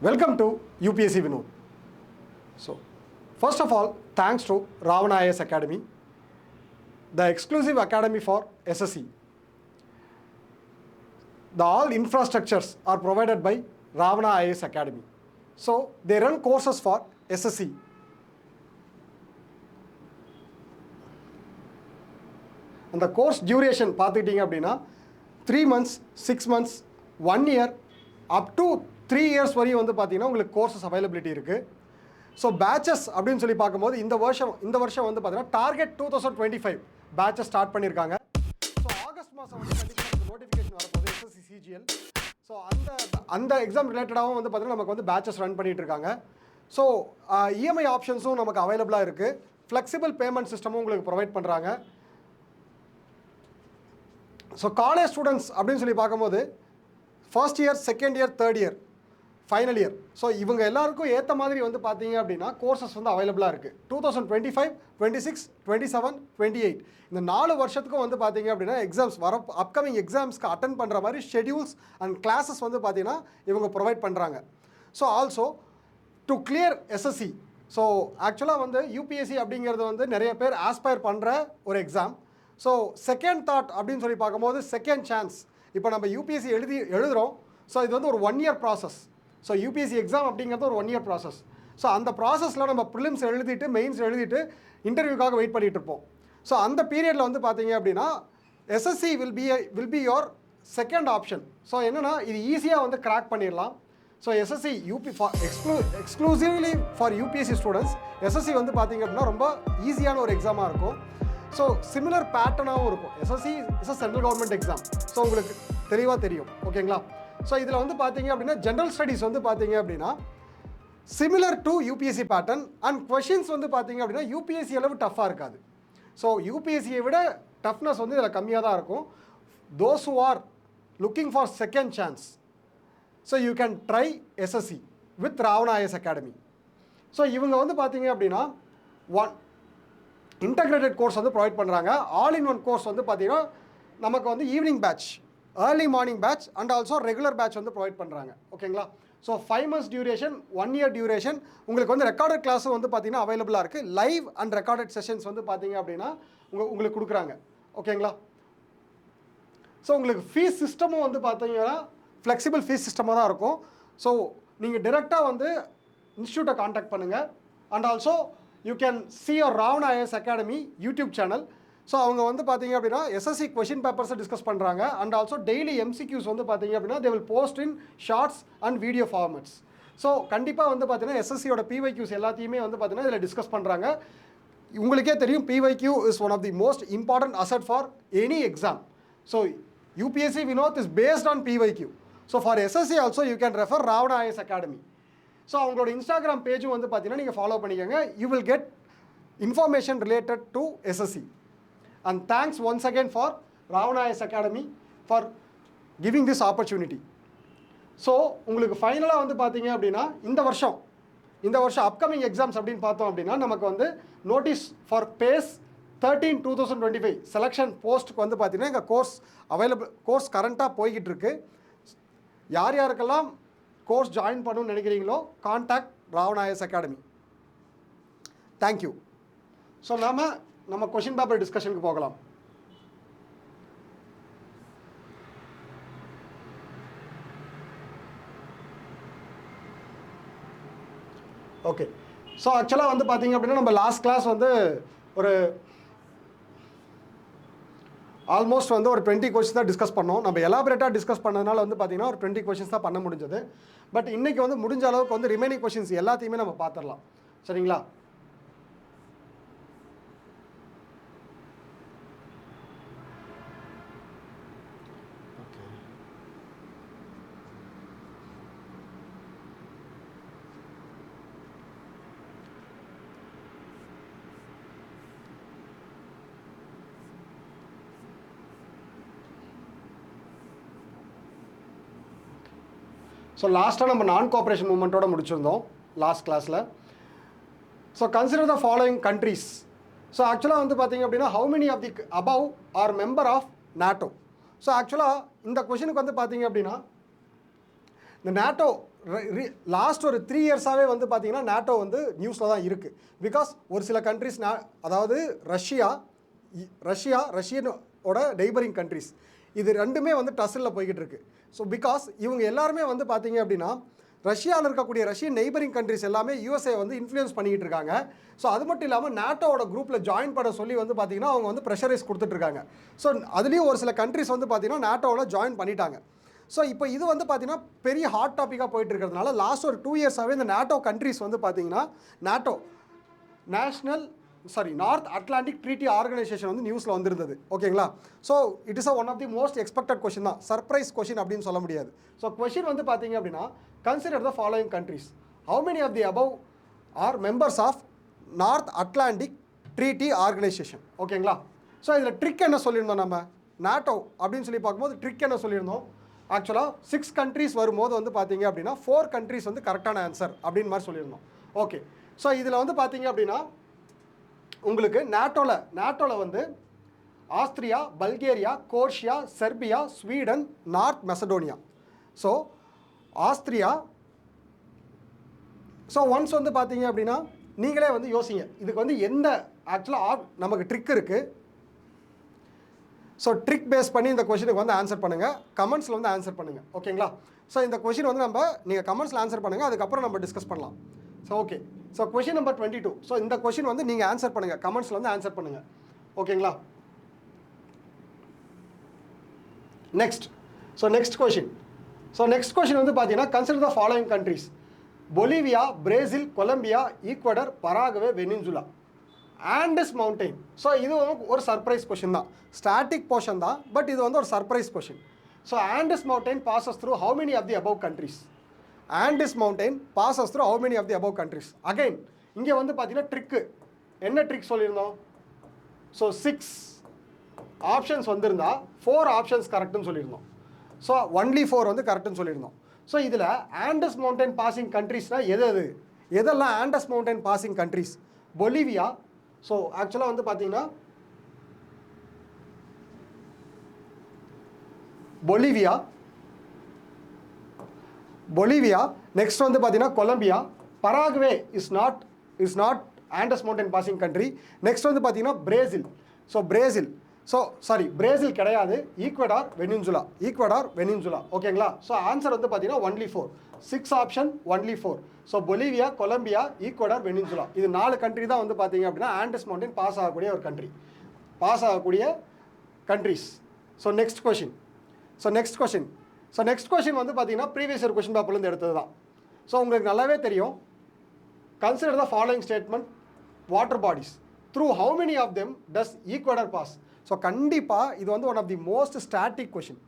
Welcome to UPSC Vinod. So, first of all, thanks to Ravana IAS Academy, the exclusive academy for SSC. All infrastructures are provided by Ravana IAS Academy. So, they run courses for SSC. And the course duration, பார்த்துக்கிட்டீங்க அப்படின்னா 3 months, 6 months, 1 year, up to 3 years வரையும் வந்து பார்த்தீங்கன்னா உங்களுக்கு courses availability இருக்குது. So patches அப்படின்னு சொல்லி பார்க்கும்போது இந்த வருஷம் வந்து பார்த்தீங்கன்னா டார்கெட் 2025 பேச்சஸ் ஸ்டார்ட் பண்ணியிருக்காங்க. ஸோ ஆகஸ்ட் மாதம் வந்து கண்டிப்பாக நோட்டிஃபிகேஷன் வரப்போகுது SSC CGL. ஸோ அந்த எக்ஸாம் ரிலேட்டடாகவும் வந்து பார்த்தீங்கன்னா நமக்கு வந்து பேச்சஸ் ரன் பண்ணிகிட்டு இருக்காங்க. ஸோ இஎம்ஐ ஆப்ஷன்ஸும் நமக்கு அவைலபிளாக இருக்குது. ஃப்ளெக்சிபிள் பேமெண்ட் சிஸ்டமும் உங்களுக்கு ப்ரொவைட் பண்ணுறாங்க. ஸோ காலேஜ் ஸ்டூடெண்ட்ஸ் அப்படின்னு சொல்லி பார்க்கும்போது first year, second year, third year, final year, so இவங்க எல்லாருக்கும் ஏற்ற மாதிரி வந்து பார்த்தீங்க அப்படின்னா கோர்சஸ் வந்து அவைலபிளாக இருக்குது. 2025, 26, 27, 28 இந்த 4 வருஷத்துக்கும் வந்து பார்த்தீங்க அப்படின்னா எக்ஸாம்ஸ் அப்கமிங் எக்ஸாம்ஸ்க்கு அட்டன் பண்ணுற மாதிரி ஷெடியூல்ஸ் அண்ட் கிளாஸஸ் வந்து பார்த்தீங்கன்னா இவங்க ப்ரொவைட் பண்ணுறாங்க. So also to clear SSC, so ஆக்சுவலாக வந்து யூபிஎஸ்சி அப்படிங்கிறது வந்து நிறைய பேர் ஆஸ்பயர் பண்ணுற ஒரு எக்ஸாம். ஸோ செகண்ட் தாட் அப்படின்னு சொல்லி பார்க்கும்போது செகண்ட் சான்ஸ். இப்போ நம்ம யூபிஎஸ்சி எழுதுகிறோம். ஸோ இது வந்து ஒரு 1 year process. So UPSC exam அப்படிங்கிறது ஒரு 1 year ப்ராசஸ். ஸோ அந்த ப்ராசஸில் நம்ம ப்ரிலிம்ஸ் எழுதிட்டு மெயின்ஸ் எழுதிட்டு இன்டர்வியூக்காக வெயிட் பண்ணிகிட்டு இருப்போம். ஸோ அந்த பீரியடில் வந்து பார்த்தீங்க அப்படின்னா SSC will be your second option. So என்னென்னா இது ஈஸியாக வந்து கிராக் பண்ணிடலாம். So SSC exclusively for UPSC students SSC வந்து பார்த்தீங்க அப்படின்னா ரொம்ப ஈஸியான ஒரு எக்ஸாமாக இருக்கும். ஸோ சிமிலர் பேட்டர்னாகவும் இருக்கும். SSC is a central government exam. So உங்களுக்கு தெளிவாக தெரியும், ஓகேங்களா? ஸோ இதில் வந்து பார்த்தீங்க அப்படின்னா ஜென்ரல் ஸ்டடீஸ் வந்து பார்த்தீங்க அப்படின்னா similar to UPSC pattern and questions வந்து பார்த்தீங்க அப்படின்னா யூபிஎஸ்சி அளவு டஃப்பாக இருக்காது. ஸோ யூபிஎஸ்சியை விட டஃப்னஸ் வந்து இதில் கம்மியாக தான் இருக்கும். Those who are looking for second chance, so you can try SSC with Ravana IAS academy. So இவங்க வந்து பார்த்தீங்க அப்படின்னா இன்டகிரேட்டட் கோர்ஸ் வந்து ப்ரொவைட் பண்ணுறாங்க. ஆல் இன் ஒன் கோர்ஸ் வந்து பார்த்தீங்கன்னா நமக்கு வந்து evening batch, early morning batch and also regular batch வந்து ப்ரொவைட் பண்ணுறாங்க, ஓகேங்களா? So 5 months duration, 1 year duration. உங்களுக்கு வந்து ரெக்கார்டட் கிளாஸும் வந்து பார்த்தீங்கன்னா அவைலபிளாக இருக்குது. லைவ் அண்ட் ரெக்கார்டட் செஷன்ஸ் வந்து பார்த்தீங்க அப்படின்னா உங்களுக்கு கொடுக்குறாங்க, ஓகேங்களா? ஸோ உங்களுக்கு ஃபீஸ் சிஸ்டமும் வந்து பார்த்தீங்கன்னா ஃப்ளெக்சிபிள் ஃபீஸ் சிஸ்டமாக தான் இருக்கும். ஸோ நீங்கள் டிரெக்டாக வந்து இன்ஸ்டியூட்டை காண்டாக்ட் பண்ணுங்கள். And also you can see your Ravana IAS academy YouTube channel. So அவங்க வந்து பார்த்தீங்க அப்படின்னா SSC கொஷின் பேப்பர்ஸை டிஸ்கஸ் பண்ணுறாங்க. அண்ட் ஆல்சோ டெய்லி MCQs வந்து பார்த்தீங்க அப்படின்னா they will post in shorts and video formats. So கண்டிப்பாக வந்து பார்த்தீங்கன்னா SSCயோட PYQs எல்லாத்தையுமே வந்து பார்த்தீங்கன்னா இதில் டிஸ்கஸ் பண்ணுறாங்க. உங்களுக்கே தெரியும் PYQ is one of the most important asset for any exam. So UPSC Vinod is based on PYQ. So for SSC also you can refer Ravana IAS academy. So அவங்களோட இன்ஸ்டாகிராம் பேஜும் வந்து பார்த்தீங்கன்னா நீங்கள் ஃபாலோ பண்ணிக்கோங்க. You will get information related to SSC. And thanks once again for Ravana IAS academy for giving this opportunity. So உங்களுக்கு ஃபைனலாக வந்து பார்த்தீங்க அப்படின்னா இந்த வருஷம் அப்கமிங் எக்ஸாம்ஸ் அப்படின்னு பார்த்தோம் அப்படின்னா நமக்கு வந்து நோட்டீஸ் ஃபார் பேஸ் 13, 2025 செலெக்ஷன் போஸ்ட்டுக்கு வந்து பார்த்தீங்கன்னா எங்கள் கோர்ஸ் கரண்ட்டாக போய்கிட்டு இருக்கு. யார் யாருக்கெல்லாம் கோர்ஸ் ஜாயின் பண்ணணும்னு நினைக்கிறீங்களோ contact Ravana IAS academy. Thank you. So நம்ம கொஷின் பேப்பர் டிஸ்கஷனுக்கு போகலாம். ஓகே. ஸோ ஆக்சுவலாக வந்து பார்த்தீங்க அப்படின்னா நம்ம லாஸ்ட் கிளாஸ் வந்து ஒரு ஆல்மோஸ்ட் வந்து ஒரு 20 கொஷின்ஸ் தான் டிஸ்கஸ் பண்ணோம். நம்ம எலாபரேட்டாக டிஸ்கஸ் பண்ணதுனால வந்து பார்த்தீங்கன்னா ஒரு 20 கொஷின்ஸ் தான் பண்ண முடிஞ்சது. பட் இன்றைக்கி வந்து முடிஞ்ச அளவுக்கு வந்து ரிமைனிங் கொஷின்ஸ் எல்லாத்தையுமே நம்ம பார்த்துடலாம், சரிங்களா? ஸோ லாஸ்ட்டாக நம்ம நான் கோஆப்ரேஷன் மூமெண்ட்டோட முடிச்சிருந்தோம் லாஸ்ட் கிளாஸில். So consider the following countries. So ஆக்சுவலாக வந்து பார்த்தீங்க அப்படின்னா how many of the above are member of NATO. So ஆக்சுவலாக இந்த கொஷினுக்கு வந்து பார்த்தீங்க அப்படின்னா இந்த NATO லாஸ்ட் ஒரு 3 இயர்ஸாகவே வந்து பார்த்தீங்கன்னா நேட்டோ வந்து நியூஸில் தான் இருக்குது. பிகாஸ் ஒரு சில கண்ட்ரிஸ் அதாவது ரஷ்யனோட நெய்பரிங் கண்ட்ரிஸ் இது ரெண்டுமே வந்து டஸ்ஸில் போய்கிட்டு இருக்கு. ஸோ பிகாஸ் இவங்க எல்லாருமே வந்து பார்த்தீங்க அப்படின்னா ரஷ்யாவில் இருக்கக்கூடிய ரஷ்யன் நெய்பரிங் கண்ட்ரிஸ் எல்லாமே யூஎஸ்ஏ வந்து இன்ஃப்ளூயன்ஸ் பண்ணிக்கிட்டு இருக்காங்க. ஸோ அது மட்டும் இல்லாமல் நேட்டோட குரூப்பில் ஜாயின் பண்ண சொல்லி வந்து பார்த்தீங்கன்னா அவங்க வந்து ப்ரெஷரைஸ் கொடுத்துட்ருக்காங்க. ஸோ அதுலேயும் ஒரு சில கண்ட்ரிஸ் வந்து பார்த்தீங்கன்னா நேட்டோவில் ஜாயின் பண்ணிட்டாங்க. ஸோ இப்போ இது வந்து பார்த்தீங்கன்னா பெரிய ஹாட் டாப்பிக்காக போயிட்டு இருக்கிறதுனால லாஸ்ட் ஒரு 2 இயர்ஸாகவே இந்த நேட்டோ கண்ட்ரிஸ் வந்து பார்த்தீங்கன்னா நார்த் அட்லாண்டிக் ட்ரீட்டி ஆர்கனைசேஷன் வந்து நியூஸில் வந்திருந்தது. ஓகேங்களா? So it is one of the most expected question தான், சர்ப்ரைஸ் கொஷின் அப்படின்னு சொல்ல முடியாது. ஸோ கொஷின் வந்து பார்த்தீங்க அப்படின்னா consider the following countries, how many of the above are members of North Atlantic Treaty Organization. ஓகேங்களா? ஸோ இதில் ட்ரிக் என்ன சொல்லியிருந்தோம், நம்ம நேட்டோ அப்படின்னு சொல்லி பார்க்கும்போது ட்ரிக் என்ன சொல்லியிருந்தோம், ஆக்சுவலாக 6 கண்ட்ரிஸ் வரும்போது வந்து பார்த்தீங்க அப்படின்னா 4 கண்ட்ரிஸ் வந்து கரெக்டான ஆன்சர் அப்படின்னு மாதிரி சொல்லியிருந்தோம். ஓகே, ஸோ இதில் வந்து பார்த்தீங்க அப்படின்னா உங்களுக்கு நேட்டோவில் வந்து Austria, Bulgaria, Croatia, Serbia, Sweden, North Macedonia. So Austria, so once வந்து பார்த்தீங்க அப்படின்னா நீங்களே வந்து யோசிங்க, இதுக்கு வந்து எந்த ஆக்சுவலாக நமக்கு ட்ரிக் இருக்குது. ஸோ ட்ரிக் பேஸ் பண்ணி இந்த கொஷினுக்கு வந்து ஆன்சர் பண்ணுங்கள், கமெண்ட்ஸில் வந்து ஆன்சர் பண்ணுங்கள். ஓகேங்களா? ஸோ இந்த கொஷின் வந்து நீங்கள் கமெண்ட்ஸில் ஆன்சர் பண்ணுங்கள், அதுக்கப்புறம் நம்ம டிஸ்கஸ் பண்ணலாம். So okay, so question number 22. So இந்த கொஷின் வந்து நீங்கள் ஆன்சர் பண்ணுங்கள், கமெண்ட்ஸில் வந்து ஆன்சர் பண்ணுங்கள். ஓகேங்களா? நெக்ஸ்ட் கொஷின் வந்து பார்த்தீங்கன்னா consider the following countries, Bolivia, Brazil, Colombia, Ecuador, Paraguay, Venezuela, Andes mountain. So இது ஒரு சர்ப்ரைஸ் கொஷின் தான், ஸ்டாட்டிக் போர்ஷன் தான், பட் இது வந்து ஒரு surprise question. So Andes mountain passes through how many of the above countries, Andes mountain passes through how many of the above countries. Again இங்கே வந்து பார்த்தீங்கன்னா ட்ரிக்கு என்ன ட்ரிக் சொல்லியிருந்தோம், ஸோ 6 ஆப்ஷன்ஸ் வந்திருந்தா 4 ஆப்ஷன்ஸ் கரெக்டுன்னு சொல்லியிருந்தோம். ஸோ ஒன்லி 4 வந்து கரெக்டுன்னு சொல்லியிருந்தோம். ஸோ இதில் ஆண்டஸ் மவுண்டைன் பாசிங் கண்ட்ரிஸ்னால் எதெல்லாம் Andes mountain passing countries, Bolivia. So ஆக்சுவலாக வந்து பார்த்தீங்கன்னா பொலிவியா, நெக்ஸ்ட் வந்து பார்த்தீங்கன்னா Colombia, Paraguay is not Andes mountain passing country. Next வந்து பார்த்தீங்கன்னா பிரேசில். ஸோ பிரேசில் கிடையாது, ஈக்வடார், வெனின்சுலா. ஓகேங்களா? ஸோ ஆன்சர் வந்து பார்த்தீங்கன்னா only 4, 6 option only 4. So Bolivia, Colombia, Ecuador, Venezuela, இது 4 கண்ட்ரி தான் வந்து பார்த்தீங்க அப்படின்னா ஆண்டஸ் மவுண்டன் பாஸ் ஆகக்கூடிய ஒரு கண்ட்ரிஸ். ஸோ நெக்ஸ்ட் கொஷின் வந்து பார்த்தீங்கன்னா ப்ரீவியஸ் இயர் கொஷின் பேப்பர்லேருந்து எடுத்தது தான். ஸோ உங்களுக்கு நல்லாவே தெரியும், consider the following statement, water bodies through how many of them does Ecuador pass. So கண்டிப்பாக இது வந்து one of the most static question.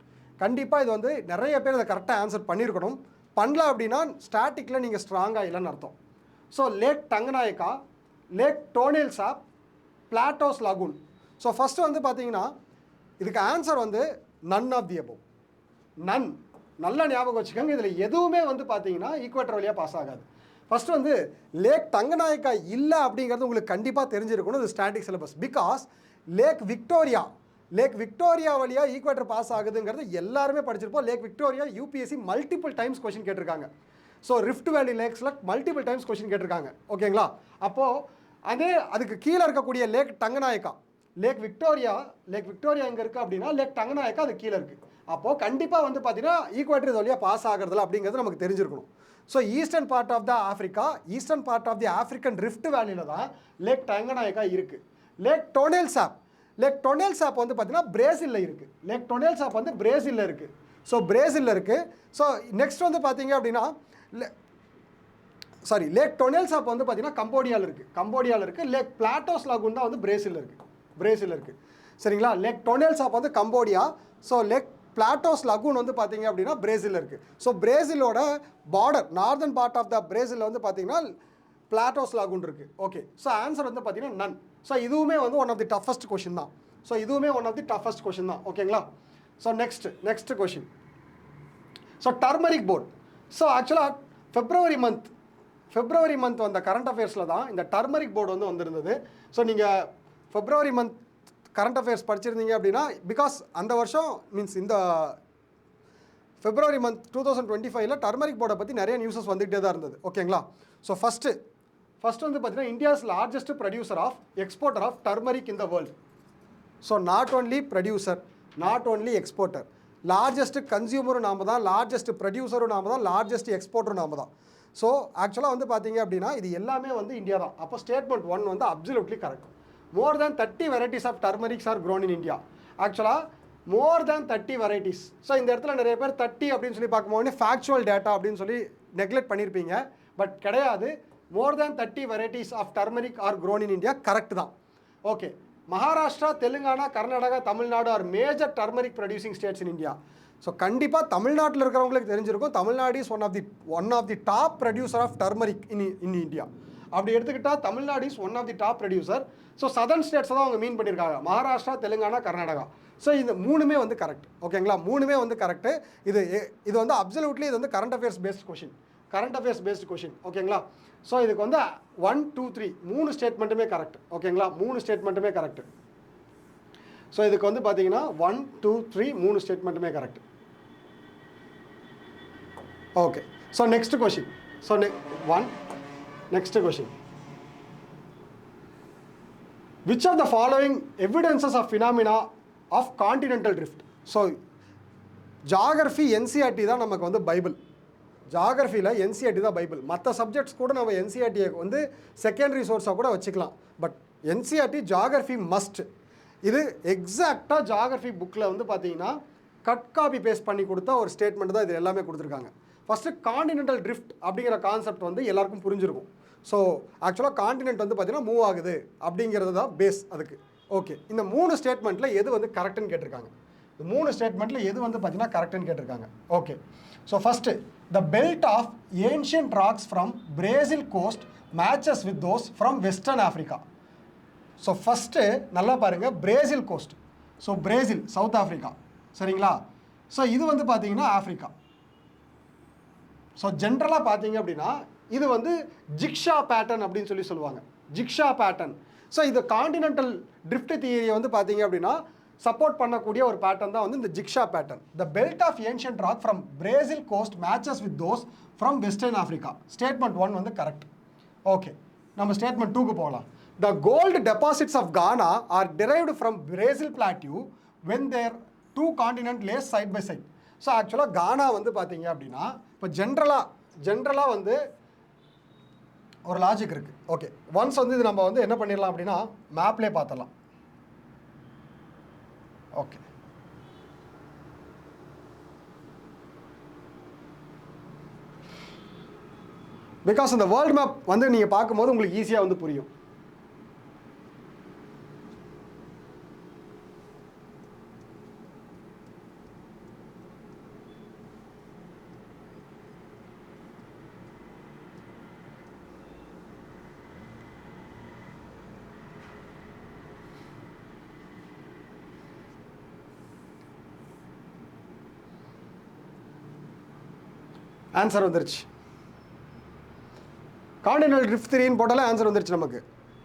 கண்டிப்பாக இது வந்து நிறைய பேர் இதை கரெக்டாக ஆன்சர் பண்ணியிருக்கணும். பண்ணல அப்படின்னா ஸ்டாட்டிக்கில் நீங்கள் ஸ்ட்ராங்காக இல்லைன்னு அர்த்தம். ஸோ லேக் டங்கநாயக்கா, லேக் டோனேல் சாப், பிளாட்டோஸ் லாகூன். ஸோ ஃபஸ்ட்டு வந்து பார்த்தீங்கன்னா இதுக்கு ஆன்சர் வந்து நன் ஆஃப் தி அபவ். நல்லா ஞாபகம் வச்சுக்கோங்க, இதில் எதுவுமே வந்து பார்த்தீங்கன்னா ஈக்வேட்டர் வழியாக பாஸ் ஆகாது. ஃபஸ்ட்டு வந்து லேக் டங்கநாயக்கா இல்லை அப்படிங்கிறது உங்களுக்கு கண்டிப்பாக தெரிஞ்சிருக்கணும், இது static syllabus. Because lake Victoria வழியாக ஈக்வேட்டர் பாஸ் ஆகுதுங்கிறது எல்லாருமே படிச்சிருப்போம். Lake Victoria UPSC multiple times question கேட்டிருக்காங்க. ஸோ ரிஃப்ட் வேலி லேக்ஸில் மல்டிபிள் டைம்ஸ் கொஷின் கேட்டிருக்காங்க. ஓகேங்களா? அப்போது அதுக்கு கீழே இருக்கக்கூடிய லேக் டங்கநாயக்கா, லேக் விக்டோரியா எங்கே இருக்குது அப்படின்னா லேக் டங்கநாயக்கா அது கீழே இருக்குது. அப்போது கண்டிப்பாக வந்து பார்த்தீங்கன்னா ஈக்வேட்டர் இது வழியாக பாஸ் ஆகிறதுல அப்படிங்கிறது நமக்கு தெரிஞ்சிருக்கணும். So eastern part of the African rift வேலியில் தான் லேக் டங்கநாயக்கா இருக்குது. லேக் டோனேல் சாப் வந்து பார்த்தீங்கன்னா பிரேசிலில் இருக்குது. ஸோ பிரேசிலில் இருக்குது. ஸோ நெக்ஸ்ட் வந்து பார்த்தீங்க அப்படின்னா லேக் டோனேல் சாப் வந்து பார்த்தீங்கன்னா கம்போடியாவில் இருக்குது. லேக் பிளாட்டோஸ் லாகூன் தான் வந்து பிரேசிலில் இருக்குது. சரிங்களா? லேக் டோனேல் சாப் வந்து Cambodia. So lake Patos lagoon வந்து பார்த்தீங்க அப்படின்னா பிரேசிலில் இருக்குது. ஸோ பிரேசிலோட border northern part of the பிரேசிலில் வந்து பார்த்தீங்கன்னா பிளாட்டோஸ் லாகூன் இருக்குது. ஓகே, ஸோ ஆன்சர் வந்து பார்த்தீங்கன்னா நன். ஸோ இதுவுமே வந்து one of the toughest question தான். ஓகேங்களா? So next question. So turmeric board. So ஆக்சுவலாக ஃபெப்ரவரி மந்த் வந்த கரண்ட் அஃபேர்ஸில் தான் இந்த டர்மரிக் போர்டு வந்து வந்திருந்தது. ஸோ நீங்கள் ஃபெப்ரவரி மந்த் கரண்ட் அஃபேர்ஸ் படிச்சிருந்தீங்க அப்படின்னா, பிகாஸ் அந்த வருஷம் மீன்ஸ் இந்த February month 2025ல டர்மரிக் போர்டை பற்றி நிறைய நியூஸஸ் வந்துகிட்டே தான் இருந்தது. ஓகேங்களா? ஸோ ஃபஸ்ட்டு வந்து பார்த்தீங்கன்னா India's largest producer of exporter of turmeric in the world. So not only producer, not only exporter, largest கன்சியூமரும் நாம தான், லார்ஜஸ்ட் ப்ரொடியூசரும் நாம தான், லார்ஜஸ்ட் எக்ஸ்போர்ட்டரும் நாம தான். ஸோ ஆக்சுவலாக வந்து பார்த்தீங்க அப்படின்னா இது எல்லாமே வந்து இந்தியா தான். அப்போ ஸ்டேட்மெண்ட் 1 வந்து absolutely correct. More than 30 varieties of turmerics are grown in India. ஆக்சுவலாக மோர் தேன் 30 வெரைட்டிஸ். ஸோ இந்த இடத்துல நிறைய பேர் 30 அப்படின்னு சொல்லி பார்க்கும்போது ஃபேக்சுவல் டேட்டா அப்படின்னு சொல்லி நெக்லெக்ட் பண்ணியிருப்பீங்க. பட் கிடையாது, more than 30 varieties of turmeric are grown in India correct தான். Okay, Maharashtra, Telangana, Karnataka, Tamil Nadu are major turmeric producing states in India. So கண்டிப்பாக தமிழ்நாட்டில் இருக்கிறவங்களுக்கு தெரிஞ்சிருக்கும், Tamil Nadu is one of the top producer of turmeric in India. அப்படி எடுத்துக்கிட்டால் Tamil Nadu is one of the top producer. So southern ஸ்டேட்ஸை தான் அவங்க மீன் பண்ணியிருக்காங்க, மகாராஷ்டிரா, தெலுங்கானா, கர்நாடகா. ஸோ இந்த 3மே வந்து கரெக்ட். ஓகேங்களா? 3மே வந்து கரெக்டு. இது வந்து அப்சல்யூட்லி இது வந்து current affairs paste question, current affairs paste question. ஓகேங்களா? ஸோ இதுக்கு வந்து 1, 2, 3 3 ஸ்டேட்மெண்ட்டுமே கரெக்ட். ஓகேங்களா? 3 ஸ்டேட்மெண்ட்டுமே கரெக்ட். ஸோ இதுக்கு வந்து பார்த்தீங்கன்னா 1, 2, 3 3 ஸ்டேட்மெண்ட்டுமே correct. Okay, so next question. So next question. Which of the following evidences of phenomena of continental drift? So geography NCERT தான் நமக்கு வந்து பைபிள். ஜாகிரஃபியில் என்சிஆர்டி தான் பைபிள். மற்ற சப்ஜெக்ட்ஸ் கூட நம்ம என்சிஆர்டியை வந்து செகண்டரி சோர்ஸாக கூட வச்சுக்கலாம். But NCERT geography must. இது எக்ஸாக்டாக ஜாகிரஃபி புக்கில் வந்து பார்த்தீங்கன்னா கட் காப்பி பேஸ்ட் பண்ணி கொடுத்தா ஒரு ஸ்டேட்மெண்ட் தான் இது எல்லாமே கொடுத்துருக்காங்க. ஃபஸ்ட்டு காண்டினென்டல் ட்ரிஃப்ட் அப்படிங்கிற கான்செப்ட் வந்து எல்லாருக்கும் புரிஞ்சிருக்கும். ஸோ ஆக்சுவலாக காண்டினென்ட் வந்து பார்த்தீங்கன்னா மூவ் ஆகுது அப்படிங்கிறது தான் பேஸ் அதுக்கு. ஓகே, இந்த 3 ஸ்டேட்மெண்ட்டில் எது வந்து கரெக்டுன்னு கேட்டிருக்காங்க. இந்த 3 ஸ்டேட்மெண்ட்டில் எது வந்து பார்த்தீங்கன்னா கரெக்டுன்னு கேட்டிருக்காங்க. Okay, so first the belt of ancient rocks from Brazil coast matches with those from western Africa. So first நல்லா பாருங்கள், பிரேசில் கோஸ்ட். ஸோ பிரேசில் சவுத் ஆஃப்ரிக்கா, சரிங்களா? ஸோ இது வந்து பார்த்தீங்கன்னா ஆஃப்ரிக்கா. ஸோ ஜென்ரலாக பார்த்தீங்க அப்படின்னா இது வந்து ஜிக்ஷா பேட்டர்ன் அப்படின்னு சொல்லுவாங்க, ஜிக்ஷா பேட்டர்ன். ஸோ இது காண்டினென்டல் ட்ரிஃப்ட் தியரியை வந்து பார்த்தீங்க அப்படின்னா சப்போர்ட் பண்ணக்கூடிய ஒரு பேட்டர்ன் தான் வந்து இந்த jigsaw pattern. The belt of ancient rock from Brazil coast matches with those from western Africa. Statement 1 வந்து கரெக்ட். ஓகே, நம்ம ஸ்டேட்மெண்ட் 2க்கு போகலாம். The gold deposits of Ghana are derived from Brazil plateau when their 2 continents lay side by side. So ஆக்சுவலாக கானா வந்து பார்த்தீங்க அப்படின்னா இப்போ ஜென்ரலாக வந்து ஒரு லாஜிக் இருக்குது. ஓகே, ஒன்ஸ் வந்து இது நம்ம வந்து என்ன பண்ணிடலாம் அப்படின்னா மேப்லேயே பார்த்துடலாம். ஓகே, பிகாஸ் இந்த வேர்ல்டு மேப் வந்து நீங்கள் பார்க்கும்போது உங்களுக்கு ஈஸியாக வந்து புரியும். ஆன்சர் வந்துருச்சு. காண்டினென்டல் ட்ரிஃப்ட் தியரின்னு போட்டாலே ஆன்சர் வந்துருச்சு நமக்கு.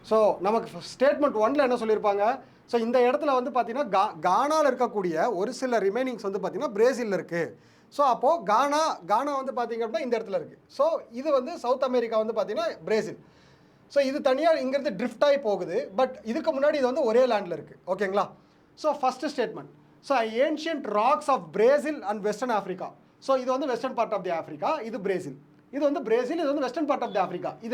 ஸோ நமக்கு ஸ்டேட்மெண்ட் 1ல் என்ன சொல்லியிருப்பாங்க, ஸோ இந்த இடத்துல வந்து பார்த்தீங்கன்னா கானாவில் இருக்கக்கூடிய ஒரு சில ரிமைனிங்ஸ் வந்து பார்த்தீங்கன்னா பிரேசிலில் இருக்குது. ஸோ அப்போது கானா வந்து பார்த்தீங்க அப்படின்னா இந்த இடத்துல இருக்குது. ஸோ இது வந்து சவுத் அமெரிக்கா வந்து பார்த்தீங்கன்னா பிரேசில். ஸோ இது தனியாக இங்கேருந்து ட்ரிஃப்ட் ஆகி போகுது. பட் இதுக்கு முன்னாடி இது வந்து ஒரே லேண்டில் இருக்குது. ஓகேங்களா? So first statement, so ancient rocks of Brazil and western Africa. So இது வந்து western part of the Africa, இது பிரேசில். இது வந்து பிரேசில், இது வந்து western part of the Africa. இது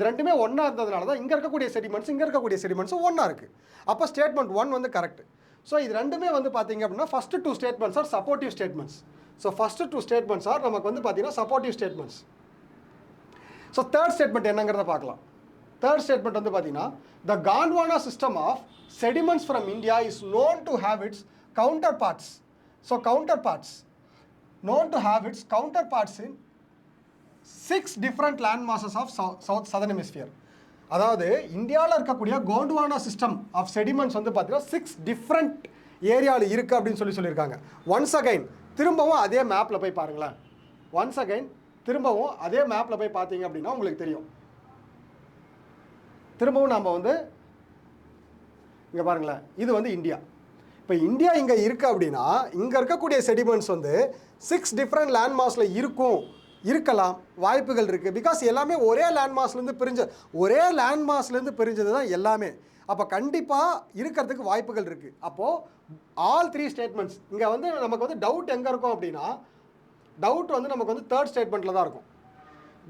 ரெண்டுமே ஒன்றா இருந்ததுனால தான் இங்கே இருக்கக்கூடிய செடிமெண்ட்ஸ் ஒன்றா இருக்குது. அப்போ ஸ்டேட்மெண்ட் 1 வந்து கரெக்ட். ஸோ இது ரெண்டுமே வந்து பார்த்தீங்க அப்படின்னா first 2 statements are supportive statements. So first 2 statements are நமக்கு வந்து பார்த்தீங்கன்னா supportive statements. So third statement என்னங்கிறத பார்க்கலாம். தேர்ட் ஸ்டேட்மெண்ட் வந்து பார்த்தீங்கன்னா the Gondwana system of sediments from India is known to have its counterparts. So counterparts known to have its counterparts in 6 different land masses of southern hemisphere. அதாவது இந்தியாவில் இருக்கக்கூடிய Gondwana system of sediments வந்து பார்த்தீங்கன்னா 6 different ஏரியாவில் இருக்குது அப்படின்னு சொல்லியிருக்காங்க. Once again திரும்பவும் அதே மேப்பில் போய் பாருங்களேன். திரும்பவும் அதே மேப்பில் போய் பார்த்தீங்க அப்படின்னா உங்களுக்கு தெரியும். திரும்பவும் நம்ம வந்து இங்கே பாருங்களேன், இது வந்து இந்தியா. இப்போ இந்தியா இங்கே இருக்குது அப்படின்னா இங்கே இருக்கக்கூடிய செடிமெண்ட்ஸ் வந்து 6 டிஃப்ரெண்ட் லேண்ட் மாஸில் இருக்கலாம், வாய்ப்புகள் இருக்குது. பிகாஸ் எல்லாமே ஒரே லேண்ட் மாஸ்லேருந்து பிரிஞ்சது தான் எல்லாமே. அப்போ கண்டிப்பாக இருக்கிறதுக்கு வாய்ப்புகள் இருக்குது. அப்போது ஆல் 3 ஸ்டேட்மெண்ட்ஸ் இங்கே வந்து நமக்கு வந்து டவுட் எங்கே இருக்கும் அப்படின்னா, டவுட் வந்து நமக்கு வந்து தேர்ட் ஸ்டேட்மெண்ட்டில் தான் இருக்கும்.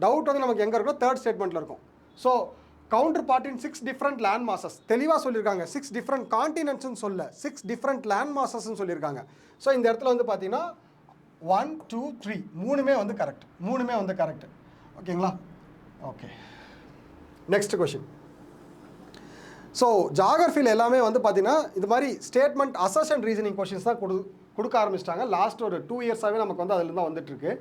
டவுட் வந்து நமக்கு எங்கே இருக்கும், தேர்ட் ஸ்டேட்மெண்ட்டில் இருக்கும். So counterpart in 6 different land masses தெளிவாக சொல்லியிருக்காங்க. 6 டிஃப்ரெண்ட் கான்டினென்ட்ஸ்னு சொல்ல, 6 டிஃப்ரெண்ட் லேண்ட் மாசஸ்ன்னு சொல்லியிருக்காங்க. ஸோ இந்த இடத்துல வந்து பார்த்தீங்கன்னா 1 2 3 மூணுமே வந்து கரெக்ட். ஓகேங்களா? Okay, next question. ஸோ ஜாகிரஃபியில் எல்லாமே வந்து பார்த்தீங்கன்னா இது மாதிரி ஸ்டேட்மெண்ட் அசர்ஷன் ரீசனிங் கொஷின்ஸ் தான் கொடுக்க ஆரம்பிச்சிட்டாங்க. லாஸ்ட் ஒரு 2 இயர்ஸாகவே நமக்கு வந்து அதில் தான் வந்துட்டுருக்கு.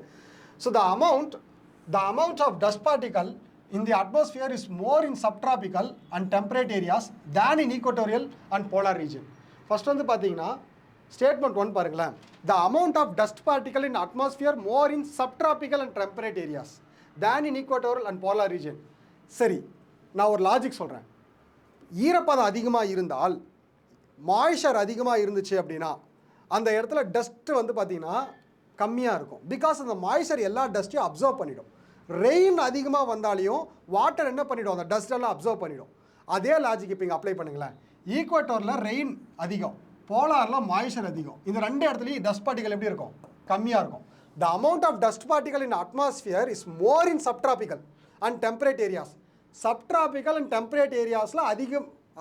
So the amount of dust particle in the atmosphere is more in subtropical and temperate areas than in equatorial and polar region. First வந்து பார்த்தீங்கன்னா ஸ்டேட்மெண்ட் 1 பாருங்களேன். the amount of dust particle in atmosphere more in subtropical and temperate areas than in equatorial and polar region. சரி, நான் ஒரு logic சொல்கிறேன். ஈரப்பதம் அதிகமாக இருந்தால், மாய்ச்சர் அதிகமாக இருந்துச்சு அப்படின்னா அந்த இடத்துல டஸ்ட்டு வந்து பார்த்திங்கன்னா கம்மியாக இருக்கும். பிகாஸ் அந்த மாய்ச்சர் எல்லா டஸ்ட்டையும் அப்சர்வ் பண்ணிடும். ரெயின் அதிகமாக வந்தாலையும் வாட்டர் என்ன பண்ணிடும், அந்த டஸ்டெல்லாம் அப்சர்வ் பண்ணிடும். அதே லாஜிக் இப்போ இங்கே அப்ளை பண்ணுங்களேன். ஈக்குவேட்டரில் ரெயின் அதிகம், போலாரில் மாய்ச்சர் அதிகம். இந்த 2 இடத்துலையும் டஸ்ட் பார்ட்டிகல் எப்படி இருக்கும், கம்மியாக இருக்கும். The amount of dust particle in atmosphere is more in subtropical and temperate areas. Subtropical and temperate ஏரியாஸில்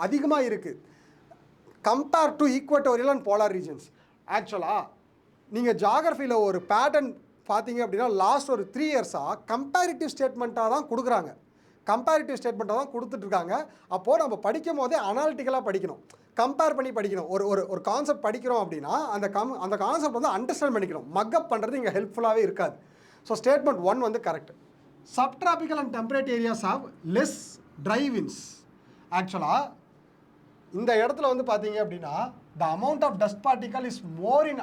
அதிகமாக இருக்குது compare to equatorial and polar regions. ஆக்சுவலாக நீங்கள் ஜாகிரஃபியில் ஒரு பேட்டர்ன் பார்த்தீங்க அப்படின்னா லாஸ்ட் ஒரு 3 இயர்ஸாக கம்பேரிட்டிவ் ஸ்டேட்மெண்ட்டாக தான் கொடுத்துட்ருக்காங்க. அப்போது நம்ம படிக்கும் போதே அனாலிட்டிக்கலாக படிக்கணும், கம்பேர் பண்ணி படிக்கணும். ஒரு கான்செப்ட் படிக்கிறோம் அப்படின்னா அந்த கான்செப்ட் வந்து அண்டர்ஸ்டாண்ட் பண்ணிக்கணும். மக்கப் பண்ணுறது இங்கே ஹெல்ப்ஃபுல்லாகவே இருக்காது. ஸோ ஸ்டேட்மெண்ட் 1 வந்து correct. Subtropical and temperate areas have less dry winds. ஆக்சுவலாக இந்த இடத்துல வந்து பார்த்தீங்க அப்படின்னா the amount of dust particle is more in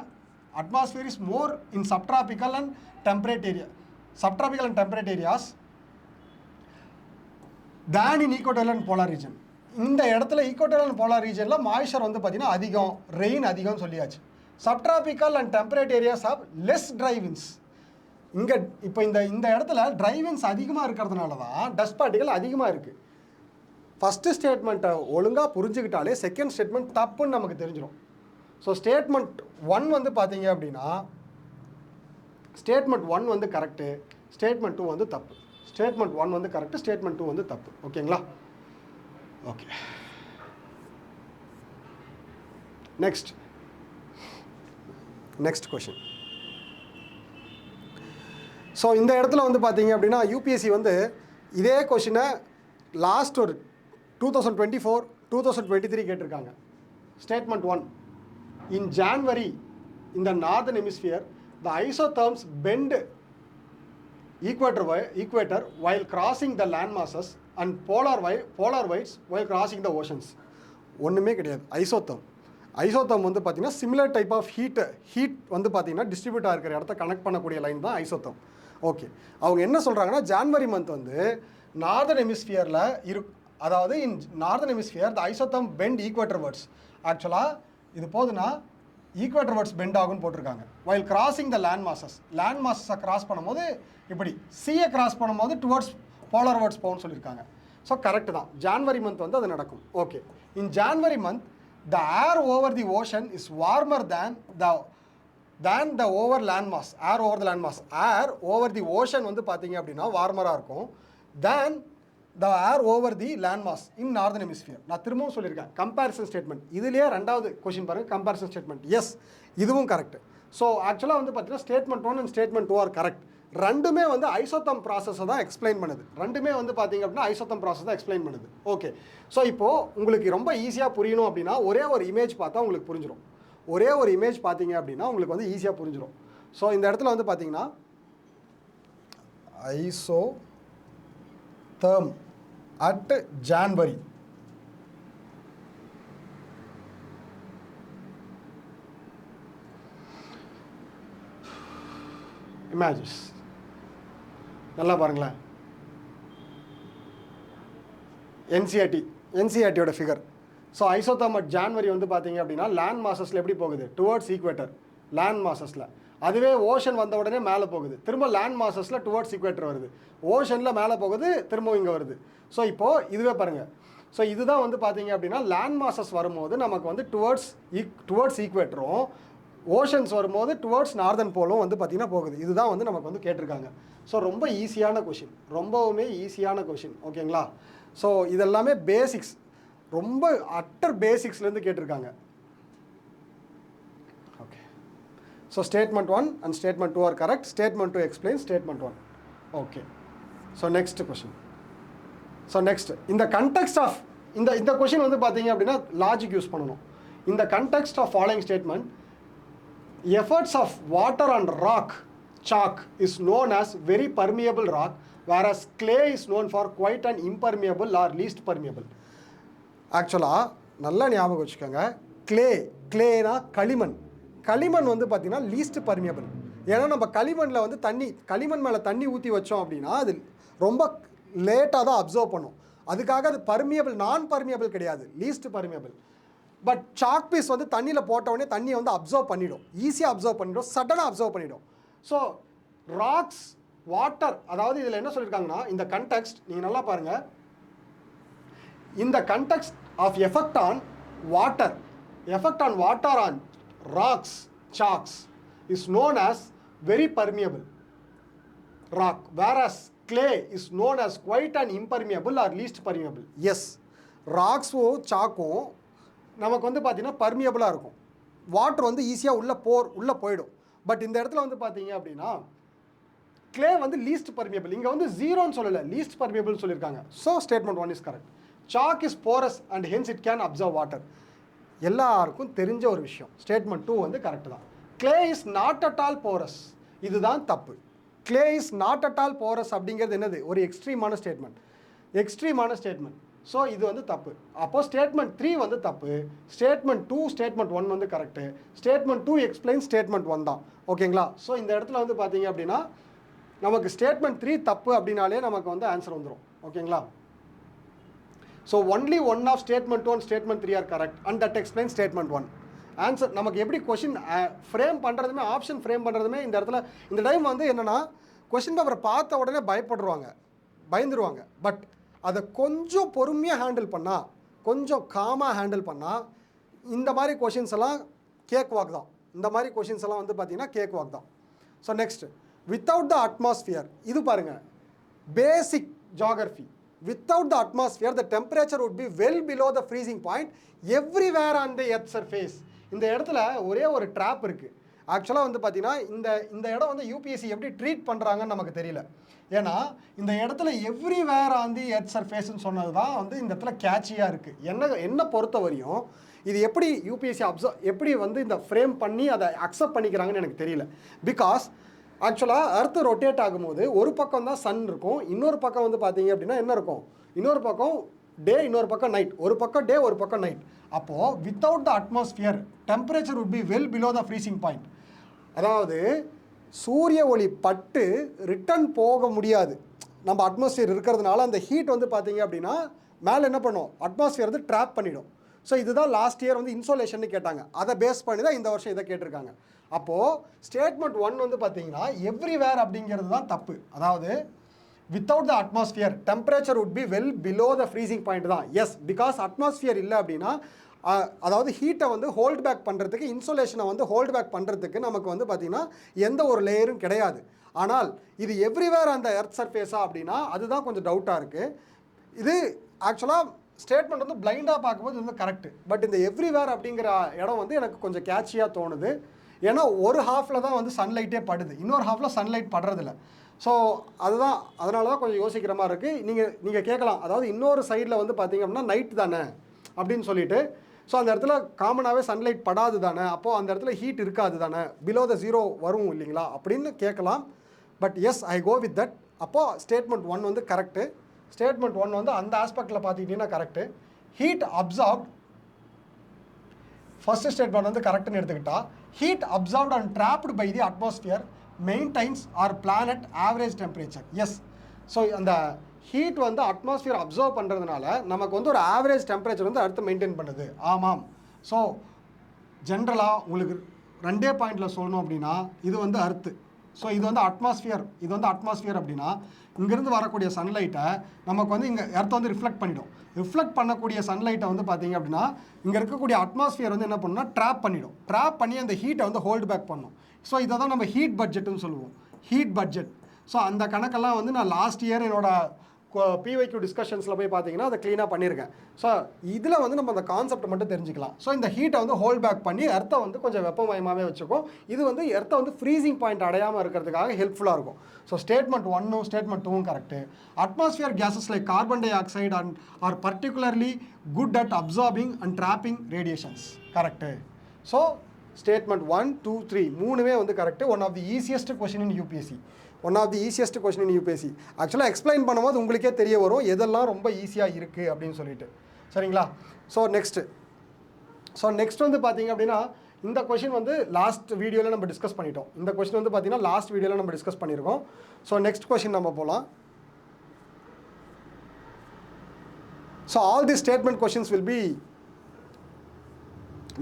atmosphere is more in subtropical and temperate areas than in equatorial and polar region. இந்த இடத்துல equatorial and polar ரீஜனில் moisture வந்து பார்த்தீங்கன்னா அதிகம், ரெயின் அதிகம்னு சொல்லியாச்சு. Subtropical and temperate areas of less dry winds. இங்கே இப்போ இந்த இடத்துல ட்ரை விண்ட்ஸ் அதிகமாக இருக்கிறதுனால தான் டஸ்ட் பார்ட்டிகல் அதிகமாக இருக்குது. ஃபஸ்ட்டு ஸ்டேட்மெண்ட்டை ஒழுங்காக புரிஞ்சுக்கிட்டாலே செகண்ட் ஸ்டேட்மெண்ட் தப்புன்னு நமக்கு தெரிஞ்சிடும். ஸோ ஸ்டேட்மெண்ட் 1 வந்து பார்த்தீங்க அப்படின்னா ஸ்டேட்மெண்ட் 1 வந்து கரெக்டு, ஸ்டேட்மெண்ட் 2 வந்து தப்பு. ஸ்டேட்மெண்ட் 1 வந்து கரெக்டு, ஸ்டேட்மெண்ட் 2 வந்து தப்பு. ஓகேங்களா? Okay, next question. ஸோ இந்த இடத்துல வந்து பார்த்தீங்க அப்படின்னா யூபிஎஸ்சி வந்து இதே கொஷினை லாஸ்ட் ஒரு 2024, 2023 கேட்டிருக்காங்க. Statement 1, in January in the northern hemisphere the isotherms bend equator while crossing the land masses and polar wides while crossing the oceans. ஒன்றுமே கிடையாது. ஐசோதர்ம் வந்து பார்த்தீங்கன்னா சிமிலர் டைப் ஆஃப் ஹீட் வந்து பார்த்தீங்கன்னா டிஸ்ட்ரிபியூட்டாக இருக்கிற இடத்த கனெக்ட் பண்ணக்கூடிய லைன் தான் ஐசோதர்ம். ஓகே, அவங்க என்ன சொல்கிறாங்கன்னா ஜான்வரி மந்த் வந்து நார்தர்ன் ஹெமிஸ்பியரில் அதாவது in northern hemisphere the isotherm bend equator wards. ஆக்சுவலாக இது போதுன்னா ஈக்குவேட்டர் வேர்ட்ஸ் பெண்ட் ஆகும்னு போட்டிருக்காங்க. வைல் கிராசிங் த லேண்ட் மாசஸை கிராஸ் பண்ணும்போது இப்படி சீயை கிராஸ் பண்ணும்போது டுவர்ட்ஸ் போலார் வேர்ட்ஸ் போகும்னு சொல்லியிருக்காங்க. ஸோ கரெக்டு தான், ஜான்வரி மந்த் வந்து அது நடக்கும். Okay, in January month the air over the ocean is warmer than the over land mass. Air over the ocean வந்து பார்த்தீங்க அப்படின்னா வார்மராக இருக்கும் than the air over the land mass in northern hemisphere. நான் திரும்பவும் சொல்லியிருக்கேன் கம்பேரிசன் ஸ்டேட்மெண்ட். இதுலேயே 2வது கொஷின் பாருங்கள், கம்பேரிசன் ஸ்டேட்மெண்ட். எஸ், இதுவும் கரெக்ட். ஸோ ஆக்சுவலாக வந்து பார்த்தீங்கன்னா statement 1 and statement 2 are correct. ரெண்டுமே வந்து ஐசோதர்ம் ப்ராசஸை தான் எக்ஸ்பிளைன் பண்ணுது. ரெண்டுமே வந்து பார்த்தீங்க அப்படின்னா ஐசோதர்ம் ப்ராசஸ் தான் எக்ஸ்பிளைன் பண்ணுது. ஓகே, ஸோ இப்போது உங்களுக்கு ரொம்ப ஈஸியாக புரியணும் அப்படின்னா ஒரே ஒரு இமேஜ் பார்த்தா உங்களுக்கு புரிஞ்சிடும். ஒரே ஒரு இமேஜ் பார்த்தீங்க அப்படின்னா உங்களுக்கு வந்து ஈஸியாக புரிஞ்சிடும். ஸோ இந்த இடத்துல வந்து பார்த்தீங்கன்னா ஐசோதர்ம் அட் ஜான்வரி. இமேஜஸ் நல்லா பாருங்களேன். என்சிஆர்டியோட ஃபிகர் ஸோ ஐசோதர்ம் ஜான்வரி வந்து பார்த்தீங்க அப்படின்னா லேண்ட் மாசஸில் எப்படி போகுது, டுவர்ட்ஸ் ஈக்குவேட்டர் லேண்ட் மாசஸில். அதுவே ஓஷன் வந்த உடனே மேலே போகுது, திரும்ப லேண்ட் மாசஸில் டுவர்ட்ஸ் ஈக்குவேட்டர் வருது, ஓஷனில் மேலே போகுது, திரும்ப இங்கே வருது. ஸோ இப்போது இதுவே பாருங்கள். ஸோ இதுதான் வந்து பார்த்தீங்க அப்படின்னா லேண்ட் மாசஸ் வரும்போது நமக்கு வந்து டுவர்ட்ஸ் ஈக்குவேட்டரும், ஓஷன்ஸ் வரும்போது டுவர்ட்ஸ் நார்தன் போலும் வந்து பார்த்திங்கன்னா போகுது. இதுதான் வந்து நமக்கு வந்து கேட்டிருக்காங்க. ஸோ ரொம்ப ஈஸியான கொஷின், ரொம்பவுமே ஈஸியான கொஷின். ஓகேங்களா? ஸோ இதெல்லாமே பேசிக்ஸ், ரொம்ப அட்டர் பேசிக்ஸ்லேருந்து கேட்டிருக்காங்க. Okay. So statement 1 and statement 2 are correct. Statement 2 explain statement 1. Okay. So next question. So next இந்த கண்டெக்ஸ்ட் ஆஃப் இந்த கொஷின் வந்து பார்த்தீங்க அப்படின்னா லாஜிக் யூஸ் பண்ணணும். இந்த context of following statement, efforts of water on rock chalk is known as very permeable rock, whereas clay is known for quite an impermeable or least permeable. ஆக்சுவலாக நல்லா ஞாபகம் வச்சுக்கோங்க, கிளேனா களிமண் வந்து பார்த்திங்கன்னா லீஸ்ட் பர்மியபிள். ஏன்னா நம்ம களிமண்ணில் வந்து களிமண் மேலே தண்ணி ஊற்றி வச்சோம் அப்படின்னா அது ரொம்ப லேட்டாக தான் அப்சர்வ் பண்ணும். அதுக்காக அது பர்மியபிள், நான் பர்மியபிள் கிடையாது, least permeable. But chalk piece வந்து தண்ணியில் போட்டவுடனே தண்ணியை வந்து அப்சர்வ் பண்ணிடும், ஈஸியாக அப்சர்வ் பண்ணிடும், சடனாக அப்சர்வ் பண்ணிடும். ஸோ ராக்ஸ், வாட்டர், அதாவது இதில் என்ன சொல்லியிருக்காங்கன்னா இந்த கண்டெக்ஸ்ட் நீங்கள் நல்லா பாருங்கள். இந்த context of effect on water on rocks chalks is known as very permeable rock, whereas clay is known as quite an impermeable or least permeable. Yes, ராக்ஸும் சாக்கும் நமக்கு வந்து பார்த்திங்கன்னா பர்மியபிளாக இருக்கும், வாட்டர் வந்து ஈஸியாக உள்ளே போயிடும். பட் இந்த இடத்துல வந்து பார்த்தீங்க அப்படின்னா கிளே வந்து லீஸ்ட் பர்மியபிள். இங்கே வந்து ஜீரோன்னு சொல்லலை, லீஸ்ட் பர்மியபிள்னு சொல்லியிருக்காங்க. So statement 1 is correct. Chalk is porous and hence it can absorb water. எல்லாருக்கும் தெரிஞ்ச ஒரு விஷயம். ஸ்டேட்மெண்ட் 2 வந்து கரெக்ட் தான். Clay is not at all porous, இதுதான் தப்பு. Clay is not at all porous அப்படிங்கிறது என்னது, ஒரு எக்ஸ்ட்ரீமான ஸ்டேட்மெண்ட். ஸோ இது வந்து தப்பு. அப்போது ஸ்டேட்மெண்ட் 3 வந்து தப்பு. ஸ்டேட்மெண்ட் 2 ஸ்டேட்மெண்ட் 1 வந்து கரெக்டு. ஸ்டேட்மெண்ட் 2 எக்ஸ்பிளைன் ஸ்டேட்மெண்ட் 1 தான். ஓகேங்களா? ஸோ இந்த இடத்துல வந்து பார்த்தீங்க அப்படின்னா நமக்கு ஸ்டேட்மெண்ட் 3 தப்பு அப்படின்னாலே நமக்கு வந்து ஆன்சர் வந்துடும். ஓகேங்களா? So only one of statement 2 and statement 3 are correct and that explain statement 1. Answer நமக்கு எப்படி கொஷின் ஃப்ரேம் பண்ணுறதுமே, ஆப்ஷன் ஃப்ரேம் பண்ணுறதுமே இந்த இடத்துல இந்த டைம் வந்து என்னென்னா கொஷின் பேப்பரை பார்த்த உடனே பயந்துருவாங்க. பட் அதை கொஞ்சம் பொறுமையாக ஹேண்டில் பண்ணால், கொஞ்சம் காமாக ஹேண்டில் பண்ணால் இந்த மாதிரி கொஷின்ஸ் எல்லாம் கேக் வாக் தான். இந்த மாதிரி கொஷின்ஸ் எல்லாம் வந்து பார்த்திங்கன்னா கேக் வாக் தான். So next, without the atmosphere. இது பாருங்கள், பேசிக் geography. Without the atmosphere, the temperature would be well below the freezing point everywhere on the earth surface. இந்த இடத்துல ஒரே ஒரு ட்ராப் இருக்குது. ஆக்சுவலாக வந்து பார்த்தீங்கன்னா இந்த இடம் வந்து யூபிஎஸ்சி எப்படி ட்ரீட் பண்ணுறாங்கன்னு நமக்கு தெரியல. ஏன்னா இந்த இடத்துல எவ்ரிவேர் ஆன் தி எர்த் சர்ஃபேஸ்ன்னு சொன்னது தான் வந்து இந்த இடத்துல கேட்சியாக இருக்குது. என்ன பொறுத்த வரையும் இது எப்படி யூபிஎஸ்சி எப்படி வந்து இந்த ஃப்ரேம் பண்ணி அதை அக்செப்ட் பண்ணிக்கிறாங்கன்னு எனக்கு தெரியல. பிகாஸ் ஆக்சுவலாக அர்த்து ரொட்டேட் ஆகும்போது ஒரு பக்கம் தான் சன் இருக்கும், இன்னொரு பக்கம் வந்து பார்த்தீங்க அப்படின்னா என்ன இருக்கும், இன்னொரு பக்கம் டே, இன்னொரு பக்கம் நைட். ஒரு பக்கம் டே, ஒரு பக்கம் நைட். அப்போது without the atmosphere temperature would be well below the freezing point. அதாவது சூரிய ஒளி பட்டு ரிட்டர்ன் போக முடியாது. நம்ம அட்மாஸ்பியர் இருக்கிறதுனால அந்த ஹீட் வந்து பார்த்தீங்க அப்படின்னா மேலே என்ன பண்ணும், அட்மாஸ்பியர் வந்து ட்ராப் பண்ணிடும். ஸோ இதுதான் லாஸ்ட் இயர் வந்து இன்சோலேஷன் கேட்டாங்க, அதை பேஸ் பண்ணி தான் இந்த வருஷம் இதை கேட்டிருக்காங்க. அப்போது ஸ்டேட்மெண்ட் 1 வந்து பார்த்தீங்கன்னா எவ்ரிவேர் அப்படிங்கிறது தான் தப்பு. அதாவது without the atmosphere temperature would be well below the freezing point தான். எஸ், பிகாஸ் அட்மாஸ்பியர் இல்லை அப்படின்னா அதாவது ஹீட்டை வந்து ஹோல்ட் பேக் பண்ணுறதுக்கு, இன்சோலேஷனை வந்து ஹோல்ட் பேக் பண்ணுறதுக்கு நமக்கு வந்து பார்த்திங்கன்னா எந்த ஒரு லேயரும் கிடையாது. ஆனால் இது எவ்ரிவேர் அந்த எர்த் சர்ஃபேஸா அப்படின்னா அதுதான் கொஞ்சம் டவுட்டாக இருக்குது. இது ஆக்சுவலாக ஸ்டேட்மெண்ட் வந்து பிளைண்டாக பார்க்கும்போது இது வந்து கரெக்டு. பட் இந்த எவ்ரிவேர் அப்படிங்கிற இடம் வந்து எனக்கு கொஞ்சம் கேட்சியாக தோணுது. ஏன்னா ஒரு ஹாஃபில் தான் வந்து சன்லைட்டே படுது, இன்னொரு ஹாஃபில் சன்லைட் படுறதில்ல. ஸோ அதனால தான் கொஞ்சம் யோசிக்கிற மாதிரி இருக்குது. நீங்கள் கேட்கலாம், அதாவது இன்னொரு சைடில் வந்து பார்த்திங்க அப்படின்னா நைட் தானே அப்படின்னு சொல்லிட்டு, ஸோ அந்த இடத்துல காமனாகவே சன்லைட் படாது தானே, அப்போது அந்த இடத்துல ஹீட் இருக்காது தானே, பிலோ த ஜீரோ வரும் இல்லைங்களா அப்படின்னு கேட்கலாம். But yes, I go with that. அப்போது ஸ்டேட்மெண்ட் 1 வந்து கரெக்டு. ஸ்டேட்மெண்ட் 1 வந்து அந்த ஆஸ்பெக்டில் பார்த்துக்கிட்டிங்கன்னா correct. Heat absorbed, first statement வந்து கரெக்டுன்னு எடுத்துக்கிட்டா, heat absorbed and trapped by the atmosphere maintains our planet average temperature. Yes, so அந்த ஹீட் வந்து அட்மாஸ்ஃபியர் அப்சர்வ் பண்ணுறதுனால நமக்கு வந்து ஒரு ஆவரேஜ் டெம்பரேச்சர் வந்து எர்த் மெயின்டைன் பண்ணுது. ஆமாம். ஸோ ஜென்ரலாக உங்களுக்கு 2 பாயிண்டில் சொல்லணும் அப்படின்னா இது வந்து அர்த்து. ஸோ இது வந்து அட்மாஸ்ஃபியர் அப்படின்னா இங்கேருந்து வரக்கூடிய சன்லைட்டை நமக்கு வந்து இங்கே எர்த் வந்து ரிஃப்ளெக்ட் பண்ணிடும். ரிஃப்ளெக்ட் பண்ணக்கூடிய சன்லைட்டை வந்து பார்த்தீங்க அப்படின்னா இங்கே இருக்கக்கூடிய அட்மாஸ்ஃபியர் வந்து என்ன பண்ணுன்னா ட்ராப் பண்ணிடும். ட்ராப் பண்ணி அந்த ஹீட்டை வந்து ஹோல்டு பேக் பண்ணும். ஸோ இதை தான் நம்ம ஹீட் பட்ஜெட்டுன்னு சொல்லுவோம். Heat budget. ஸோ அந்த கணக்கெல்லாம் வந்து நான் லாஸ்ட் இயர் என்னோட PYQ டிஸ்கஷன்ஸில் போய் பார்த்தீங்கன்னா அதை க்ளீனாக பண்ணியிருக்கேன். ஸோ இதில் வந்து நம்ம அந்த கான்செப்ட் மட்டும் தெரிஞ்சுக்கலாம். ஸோ இந்த ஹீட்டை வந்து ஹோல்ட் பேக் பண்ணி எர்த்தை வந்து கொஞ்சம் வெப்பமயமாகவே வச்சுக்கும். இது வந்து எர்த்தை வந்து ஃப்ரீசிங் பாயிண்ட் அடையாமல் இருக்கிறதுக்காக ஹெல்ப்ஃபுல்லாக இருக்கும். So statement 1 statement 2 correct. Atmosphere gases like carbon dioxide and are particularly good at absorbing and trapping radiations correct. So statement 1, 2, 3 மூணுமே வந்து correct. One of the easiest question in UPSC. ஆக்சுவலாக explain பண்ணும்போது உங்களுக்கே தெரிய வரும் எதெல்லாம் ரொம்ப ஈஸியாக இருக்குது அப்படின்னு சொல்லிட்டு. சரிங்களா? ஸோ நெக்ஸ்ட் வந்து பார்த்தீங்க அப்படின்னா இந்த கொஷின் வந்து லாஸ்ட் வீடியோவில் நம்ம டிஸ்கஸ் பண்ணிட்டோம். இந்த கொஷின் வந்து பார்த்தீங்கன்னா லாஸ்ட் வீடியோவில் நம்ம டிஸ்கஸ் பண்ணியிருக்கோம். ஸோ நெக்ஸ்ட் கொஷின் நம்ம போகலாம். So all the statement questions will be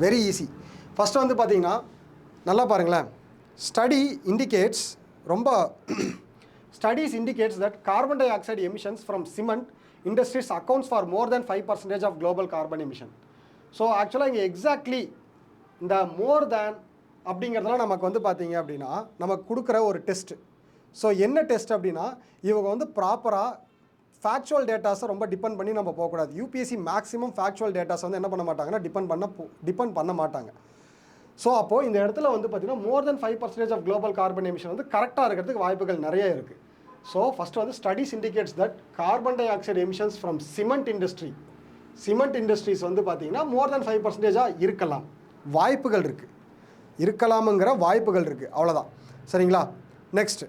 very easy. First வந்து பார்த்தீங்கன்னா நல்லா பாருங்களேன். Studies indicates that carbon dioxide emissions from cement industries accounts for more than 5% of global carbon emission. So actually இங்கே exactly இந்த மோர் தேன் அப்படிங்கிறதுலாம் நமக்கு வந்து பார்த்தீங்க அப்படின்னா நமக்கு கொடுக்குற ஒரு டெஸ்ட்டு. ஸோ என்ன டெஸ்ட் அப்படின்னா இவங்க வந்து ப்ராப்பராக ஃபேக்சுவல் டேட்டாஸை ரொம்ப டிபெண்ட் பண்ணி நம்ம போகக்கூடாது. UPSC மேக்ஸிமம் ஃபேக்சுவல் டேட்டாஸ் வந்து என்ன பண்ண மாட்டாங்கன்னா டிபெண்ட் பண்ண மாட்டாங்க. ஸோ அப்போது இந்த இடத்துல வந்து பார்த்திங்கன்னா மோர் தென் 5% ஆஃப் குளோபல் கார்பன் எமிஷன் வந்து கரெக்டாக இருக்கிறதுக்கு வாய்ப்புகள் நிறைய இருக்குது. ஸோ ஃபஸ்ட்டு வந்து studies indicates that carbon di oxide emissions from cement industries வந்து பார்த்திங்கன்னா மோர் தென் 5% இருக்கலாம், வாய்ப்புகள் இருக்குது, இருக்கலாமுங்கிற வாய்ப்புகள் இருக்குது, அவ்வளோதான். சரிங்களா? நெக்ஸ்ட்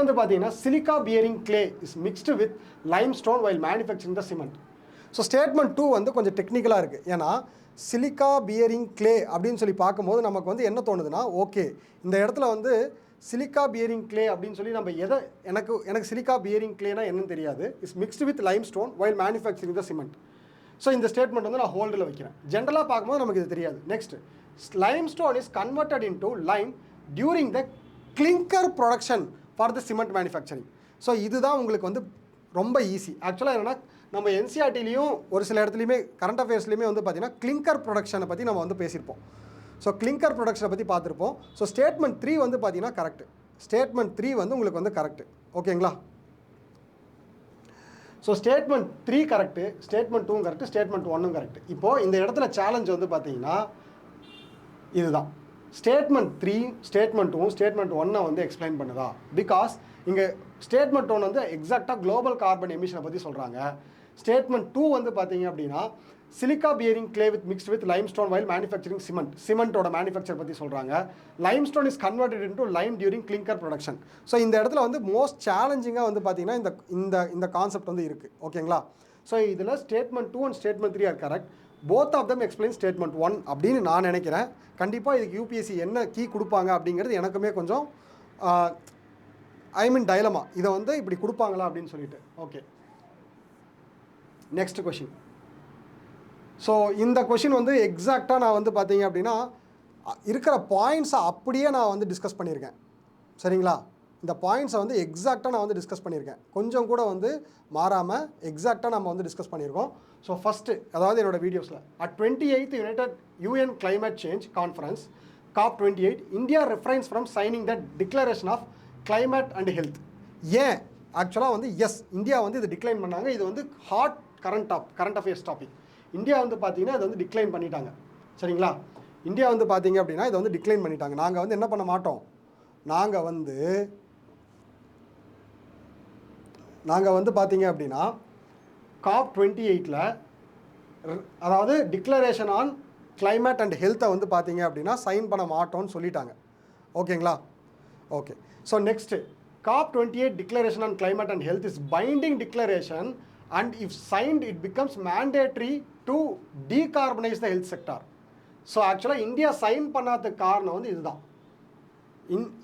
வந்து பார்த்தீங்கன்னா silica bearing clay is mixed with limestone while manufacturing the cement. So statement 2 வந்து கொஞ்சம் டெக்னிக்கலாக இருக்குது. ஏன்னா சிலிக்கா பியரிங் கிளே அப்படின்னு சொல்லி பார்க்கும்போது நமக்கு வந்து என்ன தோணுதுன்னா, ஓகே இந்த இடத்துல வந்து சிலிக்கா பியரிங் கிளே அப்படின்னு சொல்லி நம்ம எனக்கு சிலிக்கா பியரிங் கிளேனா என்னன்னு தெரியாது. Is mixed with limestone while manufacturing the cement. So இந்த ஸ்டேட்மெண்ட் வந்து நான் ஹோல்டில் வைக்கிறேன். ஜென்ரலாக பார்க்கும்போது நமக்கு இது தெரியாது. Next, limestone is converted into lime during the clinker production for the cement manufacturing. So இதுதான் உங்களுக்கு வந்து ரொம்ப ஈஸி. ஆக்சுவலாக என்னென்னா நம்ம NCERTலையும் ஒரு சில இடத்துலையுமே கரண்ட் அஃபேர்ஸ்லையுமே வந்து பார்த்திங்கன்னா கிளிங்கர் ப்ரொடக்ஷனை பற்றி நம்ம வந்து பேசியிருப்போம். ஸோ கிளிங்கர் ப்ரொடக்ஷனை பற்றி பார்த்துருப்போம். ஸோ ஸ்டேட்மெண்ட் 3 வந்து பார்த்திங்கன்னா கரெக்டு. ஸ்டேட்மெண்ட் 3 வந்து உங்களுக்கு வந்து கரெக்டு. ஓகேங்களா? So statement 3 correct, statement 2 correct, statement 1 correct. இப்போது இந்த இடத்துல சேலஞ்ச் வந்து பார்த்திங்கன்னா இதுதான். ஸ்டேட்மெண்ட் 3, ஸ்டேட்மெண்ட் 2, ஸ்டேட்மெண்ட் 1 வந்து எக்ஸ்பிளைன் பண்ணுதா? பிகாஸ் இங்கே ஸ்டேட்மெண்ட் 1 வந்து எக்ஸாக்டாக குளோபல் கார்பன் எமிஷனை பற்றி சொல்கிறாங்க. ஸ்டேட்மெண்ட் 2 வந்து பார்த்தீங்க அப்படின்னா silica bearing clay with mixed with limestone while manufacturing சிமெண்ட்டோட மேனுஃபேக்சர் பற்றி சொல்கிறாங்க. Limestone is converted into lime during clinker production. So இந்த இடத்துல வந்து மோஸ்ட் சேலஞ்சிங்காக வந்து பார்த்தீங்கன்னா இந்த கான்செப்ட் வந்து இருக்குது. ஓகேங்களா? ஸோ இதில் statement 2 and statement 3 are correct. Both of them explain statement 1 அப்படின்னு நான் நினைக்கிறேன். கண்டிப்பாக இதுக்கு UPSC என்ன கீ கொடுப்பாங்க அப்படிங்கிறது எனக்குமே கொஞ்சம் டைலமா, இதை வந்து இப்படி கொடுப்பாங்களா அப்படின்னு சொல்லிட்டு. Okay, next question. ஸோ இந்த கொஷின் வந்து எக்ஸாக்டாக நான் வந்து பார்த்தீங்க அப்படின்னா இருக்கிற பாயிண்ட்ஸை அப்படியே நான் வந்து டிஸ்கஸ் பண்ணியிருக்கேன். சரிங்களா? இந்த பாயிண்ட்ஸை வந்து எக்ஸாக்டாக நான் வந்து டிஸ்கஸ் பண்ணியிருக்கேன். கொஞ்சம் கூட வந்து மாறாமல் எக்ஸாக்டாக நம்ம வந்து டிஸ்கஸ் பண்ணியிருக்கோம். ஸோ ஃபஸ்ட்டு, அதாவது என்னோடய வீடியோஸில் at 28th United UN Climate Change Conference COP28 India refrains from signing the Declaration of Climate and Health. ஏன்? ஆக்சுவலாக வந்து இந்தியா வந்து இது டிக்ளைன் பண்ணாங்க. இது வந்து hot current affairs topic. India வந்து பார்த்தீங்கன்னா இதை வந்து டிக்ளைன் பண்ணிட்டாங்க. சரிங்களா? இந்தியா வந்து பார்த்தீங்க அப்படின்னா இதை வந்து டிக்ளைன் பண்ணிட்டாங்க. நாங்கள் வந்து என்ன பண்ண மாட்டோம், நாங்கள் வந்து பார்த்தீங்க அப்படின்னா COP28ல் அதாவது டிக்ளரேஷன் ஆன் கிளைமேட் அண்ட் ஹெல்த்தை வந்து பார்த்தீங்க அப்படின்னா சைன் பண்ண மாட்டோம்னு சொல்லிட்டாங்க. ஓகேங்களா? Okay. So next, COP28 declaration on climate and health is binding declaration and if signed it becomes mandatory to decarbonise the health sector. So ஆக்சுவலாக இந்தியா சைன் பண்ணாததுக்கு காரணம் வந்து இதுதான்.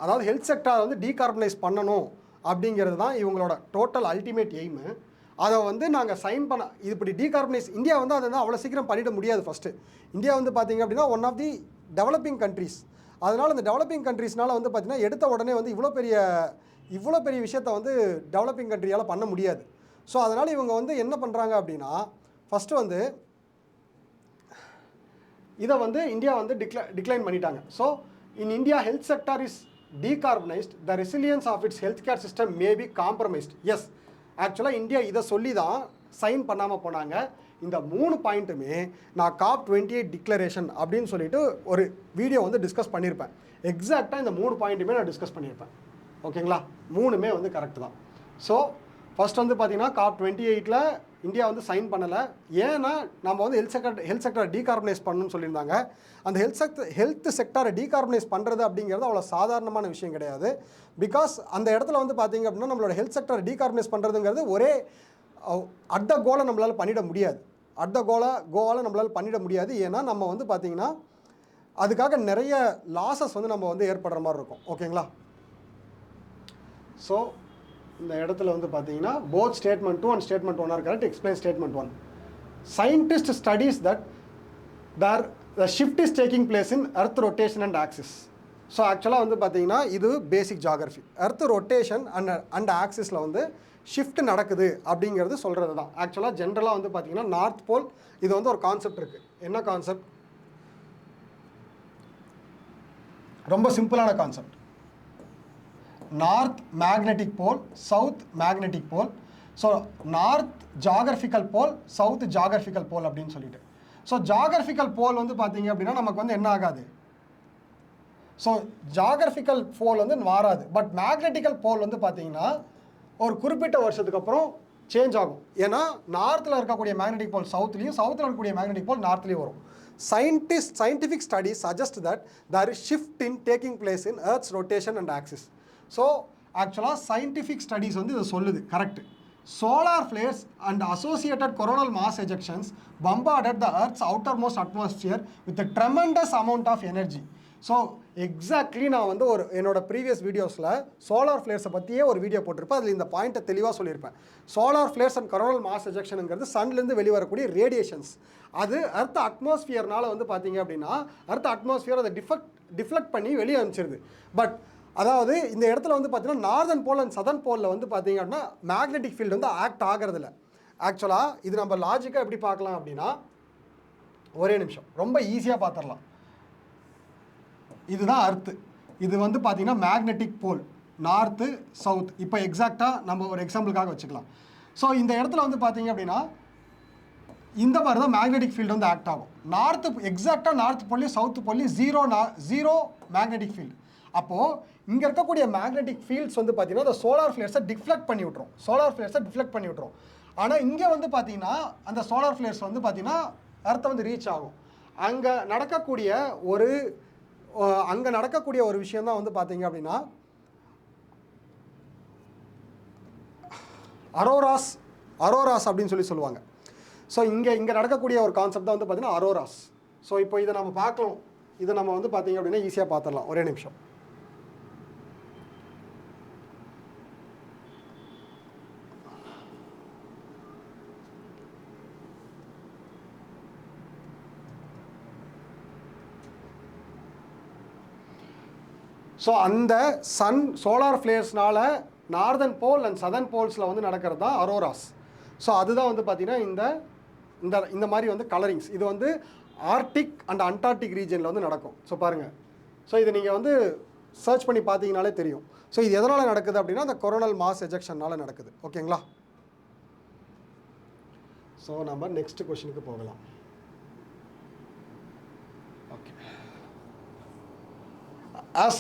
அதாவது ஹெல்த் செக்டார் வந்து டீகார்பனைஸ் பண்ணணும் அப்படிங்கிறது தான் இவங்களோட டோட்டல் அல்டிமேட் எய்மு. அதை வந்து நாங்கள் சைன் பண்ண இது இப்படி டீகார்பனைஸ் இந்தியா வந்து அதை வந்து அவ்வளோ சீக்கிரம் பண்ணிட முடியாது. ஃபஸ்ட்டு இந்தியா வந்து பார்த்திங்க அப்படின்னா one of the developing countries. அதனால் இந்த டெவலப்பிங் கண்ட்ரீஸ்னால் வந்து பார்த்திங்கன்னா எடுத்த உடனே வந்து இவ்வளோ பெரிய விஷயத்தை வந்து டெவலப்பிங் கண்ட்ரியால் பண்ண முடியாது. ஸோ அதனால் இவங்க வந்து என்ன பண்ணுறாங்க அப்படின்னா ஃபஸ்ட்டு வந்து இதை வந்து இந்தியா வந்து டிக்ளைன் பண்ணிட்டாங்க. So in India health sector is decarbonised, the resilience of its health care system may be compromised. Yes, ஆக்சுவலாக இந்தியா இதை சொல்லி தான் சைன் பண்ணாமல் போனாங்க. இந்த 3 பாயிண்ட்டுமே நான் COP28 டிக்ளரேஷன் அப்படின்னு சொல்லிட்டு ஒரு வீடியோ வந்து டிஸ்கஸ் பண்ணியிருப்பேன். எக்ஸாக்டாக இந்த 3 பாயிண்ட்டுமே நான் டிஸ்கஸ் பண்ணியிருப்பேன். ஓகேங்களா, 3மே வந்து கரெக்ட் தான். ஸோ ஃபஸ்ட் வந்து பார்த்திங்கன்னா COP28 இந்தியா வந்து சைன் பண்ணலை. ஏன்னா நம்ம வந்து ஹெல்த் செக்டரை டீகார்பனைஸ் பண்ணணும்னு சொல்லியிருந்தாங்க. அந்த ஹெல்த் செக்டரை டீகார்பனைஸ் பண்ணுறது அப்படிங்கிறது அவ்வளோ சாதாரணமான விஷயம் கிடையாது. பிகாஸ் அந்த இடத்துல வந்து பார்த்திங்க அப்படின்னா நம்மளோட ஹெல்த் செக்டரை டீகார்பனைஸ் பண்ணுறதுங்கிறது ஒரே அட் த கோலை நம்மளால் பண்ணிட முடியாது. அட் த கோவால் நம்மளால் பண்ணிட முடியாது. ஏன்னா நம்ம வந்து பார்த்திங்கன்னா அதுக்காக நிறைய லாஸஸ் வந்து நம்ம வந்து ஏற்படுற மாதிரி இருக்கும். ஓகேங்களா, ஸோ இந்த இடத்துல வந்து பார்த்தீங்கன்னா both statement 2 and statement 1 are correct. Explain statement 1. Scientist studies that the shift is taking place in earth rotation and axis. So ஆக்சுவலாக வந்து பார்த்தீங்கன்னா இது பேசிக் ஜியாகிரஃபி. எர்த் ரொட்டேஷன் அண்ட் ஆக்சிஸில் வந்து ஷிஃப்ட் நடக்குது அப்படிங்கிறது சொல்கிறது தான். ஆக்சுவலாக ஜென்ரலாக வந்து பார்த்தீங்கன்னா நார்த் போல் இது வந்து ஒரு கான்செப்ட் இருக்குது. என்ன கான்செப்ட்? ரொம்ப சிம்பிளான கான்செப்ட். நார்த் மேக்னெட்டிக் போல், சவுத் மேக்னெட்டிக் போல். ஸோ நார்த் ஜாகிரபிக்கல் போல், சவுத் ஜாகிரபிக்கல் போல் அப்படின்னு சொல்லிட்டு. ஸோ ஜாகிரபிக்கல் போல் வந்து பார்த்தீங்க அப்படின்னா நமக்கு வந்து என்ன ஆகாது, ஸோ ஜாகிரபிக்கல் போல் வந்து மாறாது. பட் மேக்னெட்டிக்கல் போல் வந்து பார்த்தீங்கன்னா ஒரு குறிப்பிட்ட வருஷத்துக்கு அப்புறம் சேஞ்ச் ஆகும். ஏன்னா நார்த்தில் இருக்கக்கூடிய மேக்னெட்டிக் போல் சவுத்லேயும், சவுத்தில் இருக்கக்கூடிய மேக்னெட்டிக் போல் நார்த்லேயும் வரும். Scientific studies suggest that there is shift in taking place in Earth's rotation and axis. So ஆக்சுவலாக சயின்டிஃபிக் ஸ்டடீஸ் வந்து இதை சொல்லுது. Correct. Solar flares and associated coronal mass ejections bombarded the Earth's outermost atmosphere with a tremendous amount of energy. So exactly நான் வந்து என்னோட previous வீடியோஸில் solar ஃப்ளேர்ஸை பற்றியே ஒரு வீடியோ போட்டிருப்பேன். அதில் இந்த பாயிண்ட்டை தெளிவாக சொல்லியிருப்பேன். Solar flares and coronal mass எஜெக்ஷனுங்கிறது சன்லேருந்து வெளிவரக்கூடிய ரேடியேஷன்ஸ். அது அர்த் அட்மாஸ்பியர்னால் வந்து பார்த்தீங்க அப்படின்னா அர்த் அட்மாஸ்பியர் அதை டிஃப்ளெக்ட் பண்ணி வெளியே அனுப்பிச்சிருது. பட் அதாவது இந்த இடத்துல வந்து பார்த்தீங்கன்னா நார்தன் போல் அண்ட் சதர்ன் போலில் வந்து பார்த்தீங்க அப்படின்னா மேக்னெட்டிக் ஃபீல்டு வந்து ஆக்ட் ஆகிறதில்ல. ஆக்சுவலாக இது நம்ம லாஜிக்காக எப்படி பார்க்கலாம் அப்படின்னா ஒரே நிமிஷம் ரொம்ப ஈஸியாக பார்த்துடலாம். இதுதான் அர்த்து. இது வந்து பார்த்தீங்கன்னா மேக்னெட்டிக் போல் நார்த்து சவுத். இப்போ எக்ஸாக்டாக நம்ம ஒரு எக்ஸாம்பிளுக்காக வச்சுக்கலாம். ஸோ இந்த இடத்துல வந்து பார்த்தீங்க அப்படின்னா இந்த மாதிரி தான் மேக்னெட்டிக் ஃபீல்டு வந்து ஆக்ட் ஆகும். நார்த்து எக்ஸாக்டாக நார்த் போல்லையும் சவுத் போல்லையும் ஜீரோ மேக்னெட்டிக் ஃபீல்டு. அப்போது இங்கே இருக்கக்கூடிய மேக்னெட்டிக் ஃபீல்ட்ஸ் வந்து பார்த்தீங்கன்னா அந்த சோலார் ஃப்ளேர்ஸை டிஃப்ளெக்ட் பண்ணி விட்ரும். ஆனால் இங்கே வந்து பார்த்தீங்கன்னா அந்த சோலார் ஃப்ளேர்ஸ் வந்து பார்த்தீங்கன்னா அர்த்தை வந்து ரீச் ஆகும். அங்கே நடக்கக்கூடிய ஒரு விஷயம் தான் வந்து பார்த்தீங்க அப்படின்னா அரோராஸ் அப்படின்னு சொல்லுவாங்க. ஸோ இங்கே நடக்கக்கூடிய ஒரு கான்செப்ட் தான் வந்து பார்த்தீங்கன்னா அரோராஸ். ஸோ இப்போ இதை நம்ம பார்க்கலாம். இதை நம்ம வந்து பார்த்தீங்க அப்படின்னா ஈஸியாக பார்த்துடலாம். ஒரே நிமிஷம். ஸோ அந்த சோலார் ஃப்ளேர்ஸ்னால் நார்தன் போல் அண்ட் சதர்ன் போல்ஸில் வந்து நடக்கிறது தான் அரோராஸ். ஸோ அதுதான் வந்து பார்த்திங்கன்னா இந்த மாதிரி வந்து கலரிங்ஸ். இது வந்து ஆர்டிக் அண்ட் அண்டார்டிக் ரீஜனில் வந்து நடக்கும். ஸோ பாருங்கள். ஸோ இதை நீங்கள் வந்து சர்ச் பண்ணி பார்த்தீங்கனாலே தெரியும். ஸோ இது எதனால் நடக்குது அப்படின்னா அந்த கொரோனல் மாஸ் எஜெக்ஷனால் நடக்குது. ஓகேங்களா. ஸோ நம்ம நெக்ஸ்ட் கொஷனுக்கு போகலாம். Okay. As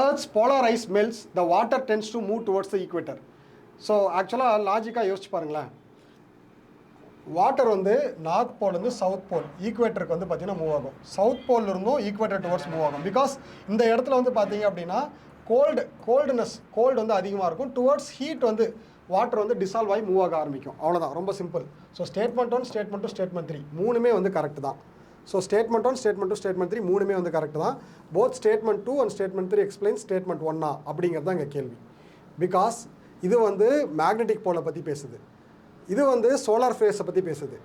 Earth's polar ice melts, the water tends to move towards the equator. So ஆக்சுவலாக லாஜிக்காக யோசிச்சு பாருங்களேன். வாட்டர் வந்து நார்த் போல்லேருந்து சவுத் போல் ஈக்குவேட்டருக்கு வந்து பார்த்திங்கன்னா மூவ் ஆகும். சவுத் போல்லிருந்தும் ஈக்குவேட்டர் டுவர்ட்ஸ் மூவ் ஆகும். பிகாஸ் இந்த இடத்துல வந்து பார்த்தீங்க அப்படின்னா கோல்டு வந்து அதிகமாக இருக்கும். டுவர்ட்ஸ் ஹீட் வந்து வாட்டர் வந்து டிசால்வ் ஆகி மூவ் ஆக ஆரம்பிக்கும். அவ்வளோதான், ரொம்ப simple. So statement 1, statement 2, statement 3 மூணுமே வந்து கரெக்ட் தான். ஸோ ஸ்டேட்மெண்ட் 1, ஸ்டேட்மெண்ட் 2, ஸ்டேட்மெண்ட் 3 மூணுமே வந்து கரெக்ட் தான். Both statement 2 and statement 3 explain statement 1 அப்படிங்கிறது தான் இங்கே கேள்வி. பிகாஸ் இது வந்து மேக்னெட்டிக் போலை பற்றி பேசுது, இது வந்து சோலார் ஃபேஸை பற்றி பேசுது,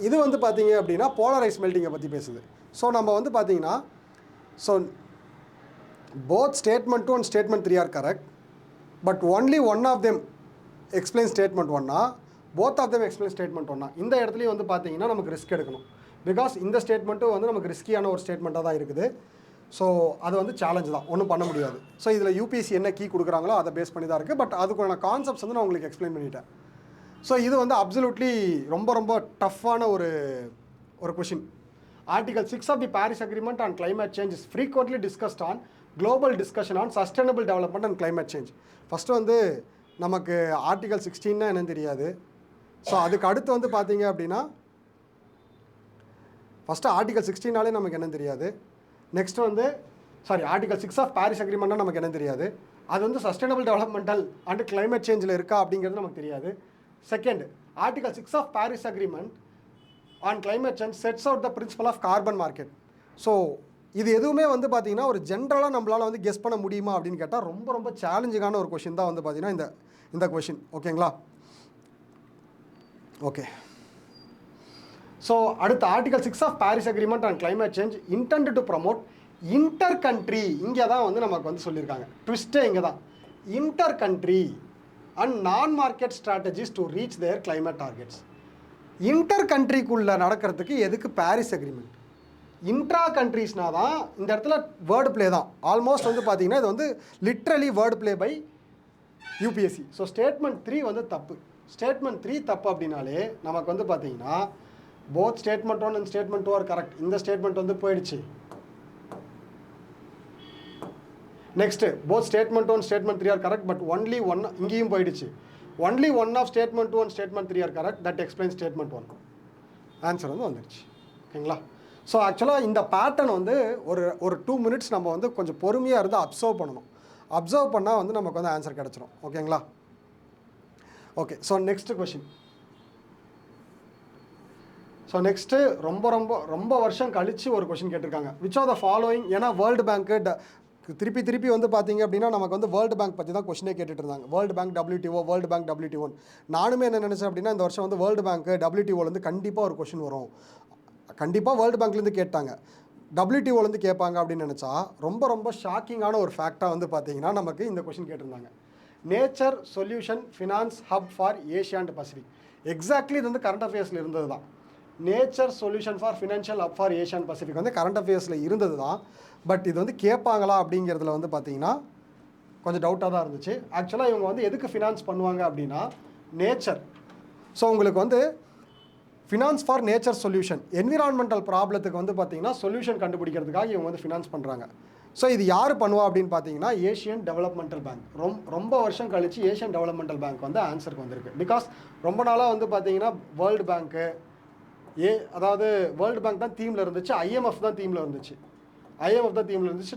இது வந்து பார்த்தீங்க அப்படின்னா போலரைஸ் மெல்ட்டிங்கை பற்றி பேசுது. ஸோ நம்ம வந்து பார்த்தீங்கன்னா so both statement 2 and statement 3 are correct, but only one of them explain statement 1, both of them explain statement 1. இந்த இடத்துலையும் வந்து பார்த்தீங்கன்னா நமக்கு ரிஸ்க் எடுக்கணும். பிகாஸ் இந்த ஸ்டேட்மெண்ட்டும் வந்து நமக்கு ரிஸ்கியான ஒரு ஸ்டேட்மெண்ட்டாக தான் இருக்குது. ஸோ அது வந்து சேலஞ்சு தான், ஒன்றும் பண்ண முடியாது. ஸோ இதில் யூபிஎஸ்சி என்ன கீ கொடுக்குறாங்களோ அதை பேஸ் பண்ணி தான் இருக்குது. பட் அதுக்கான கான்செப்ட்ஸ் வந்து நான் உங்களுக்கு எக்ஸ்பிளைன் பண்ணிட்டேன். ஸோ இது வந்து அப்சல்யூட்லி ரொம்ப ரொம்ப டஃப்பான ஒரு question. Article 6 of the Paris Agreement on climate change is frequently discussed on global discussion on sustainable development and climate change. First வந்து நமக்கு ஆர்டிகல் 16 என்னன்னு தெரியாது. ஸோ அதுக்கு அடுத்து வந்து பார்த்தீங்க அப்படின்னா ஃபஸ்ட்டு ஆர்டிகல் 16 நமக்கு என்னன்னு தெரியாது. நெக்ஸ்ட் வந்து ஆர்டிகல் 6 ஆஃப் பாரிஸ் அக்ரிமெண்ட்னா நமக்கு என்ன தெரியாது. அது வந்து சஸ்டைனபிள் டெவலப்மெண்டல் அண்ட் கிளைமேட் சேஞ்சில் இருக்கா அப்படிங்கிறது நமக்கு தெரியாது. Second, article 6 of Paris agreement on climate change sets out the principle of carbon market. So இது எதுவுமே வந்து பார்த்தீங்கன்னா ஒரு ஜென்ரலாக நம்மளால் வந்து கெஸ் பண்ண முடியுமா அப்படின்னு கேட்டால் ரொம்ப ரொம்ப சேலஞ்சிங்கான ஒரு கொஷின் தான் வந்து பார்த்தீங்கன்னா இந்த கொஷின். ஓகேங்களா? ஓகே. ஸோ அடுத்த article 6 of Paris agreement on climate change intend to promote inter country, இங்கே தான் வந்து நமக்கு வந்து சொல்லியிருக்காங்க. ட்விஸ்ட்டே இங்கே தான். Inter country and non market strategies to reach their climate targets. Inter கண்ட்ரிக்குள்ளே நடக்கிறதுக்கு எதுக்கு பாரிஸ் அக்ரிமெண்ட்? இன்ட்ரா கண்ட்ரீஸ்னா தான் இந்த இடத்துல வேர்டு பிளே தான். ஆல்மோஸ்ட் வந்து பார்த்தீங்கன்னா இது வந்து literally word play by UPSC. So statement 3 வந்து தப்பு. ஸ்டேட்மெண்ட் 3 தப்பு அப்படின்னாலே நமக்கு வந்து பார்த்தீங்கன்னா both statement 1 and statement 2 are correct. இந்த ஸ்டேட்மெண்ட் வந்து போயிடுச்சு. Next both statement 1 statement 3 are correct, but only one இங்கேயும் போயிடுச்சு. Only one of statement 2 and statement 3 are correct, that explain statement 1. Answer வந்து வந்துடுச்சு. ஓகேங்களா? ஸோ ஆக்சுவலாக இந்த பேட்டர்ன் வந்து ஒரு 2 மினிட்ஸ் நம்ம வந்து கொஞ்சம் பொறுமையாக இருந்து அப்சர்வ் பண்ணணும். அப்சர்வ் பண்ணால் வந்து நமக்கு வந்து ஆன்சர் கிடச்சிரும். ஓகேங்களா? Okay. So next question. So next ரொம்ப ரொம்ப ரொம்ப வருஷம் கழித்து ஒரு கொஷின் கேட்டிருக்காங்க. விச் ஆர் த ஃபாலோயிங், ஏன்னா வேர்ல்டு பேங்க்கு திருப்பி வந்து பார்த்தீங்க அப்படின்னா நமக்கு வந்து வேர்ல்டு பேங்க் பற்றி தான் கொஷினே கேட்டுட்டு இருந்தாங்க. World bank WTO, world bank WTO. நானுமே என்ன நினச்சேன் அப்படின்னா இந்த வருஷம் வந்து வேர்ல்டு பேங்க்கு WTOலேருந்து கண்டிப்பாக ஒரு கொஷின் வரும், கண்டிப்பாக வேர்ல்டு பேங்க்லேருந்து கேட்டாங்க, WTOலேருந்து கேட்பாங்க அப்படின்னு நினச்சா ரொம்ப ரொம்ப ஷாக்கிங்கான ஒரு ஃபேக்டாக வந்து பார்த்தீங்கன்னா நமக்கு இந்த கொஷின் கேட்டிருந்தாங்க. Nature solution finance hub for Asia and Pacific. Exactly இது வந்து கரண்ட் அஃபேர்ஸில் இருந்தது தான். Nature solution for financial hub for Asia and Pacific வந்து கரண்ட் அஃபேர்ஸில் இருந்தது தான். பட் இது வந்து கேட்பாங்களா அப்படிங்கிறதுல வந்து பார்த்தீங்கன்னா கொஞ்சம் டவுட்டாக தான் இருந்துச்சு. ஆக்சுவலாக இவங்க வந்து எதுக்கு ஃபினான்ஸ் பண்ணுவாங்க அப்படின்னா நேச்சர். ஸோ உங்களுக்கு வந்து finance for nature solution, environmental ப்ராப்ளத்துக்கு வந்து பார்த்தீங்கன்னா சொல்யூஷன் கண்டுபிடிக்கிறதுக்காக இவங்க வந்து ஃபினான்ஸ் பண்ணுறாங்க. ஸோ இது யார் பண்ணுவா அப்படின்னு பார்த்தீங்கன்னா ஏஷியன் டெவலப்மெண்டல் பேங்க். ரொம்ப வருஷம் கழித்து ஏஷியன் டெவலப்மெண்டல் பேங்க் வந்து ஆன்சருக்கு வந்திருக்கு. பிகாஸ் ரொம்ப நாளாக வந்து பார்த்தீங்கன்னா வேர்ல்டு பேங்க்கு அதாவது வேர்ல்டு பேங்க் தான் தீமில் இருந்துச்சு, IMF தான் தீமில் இருந்துச்சு.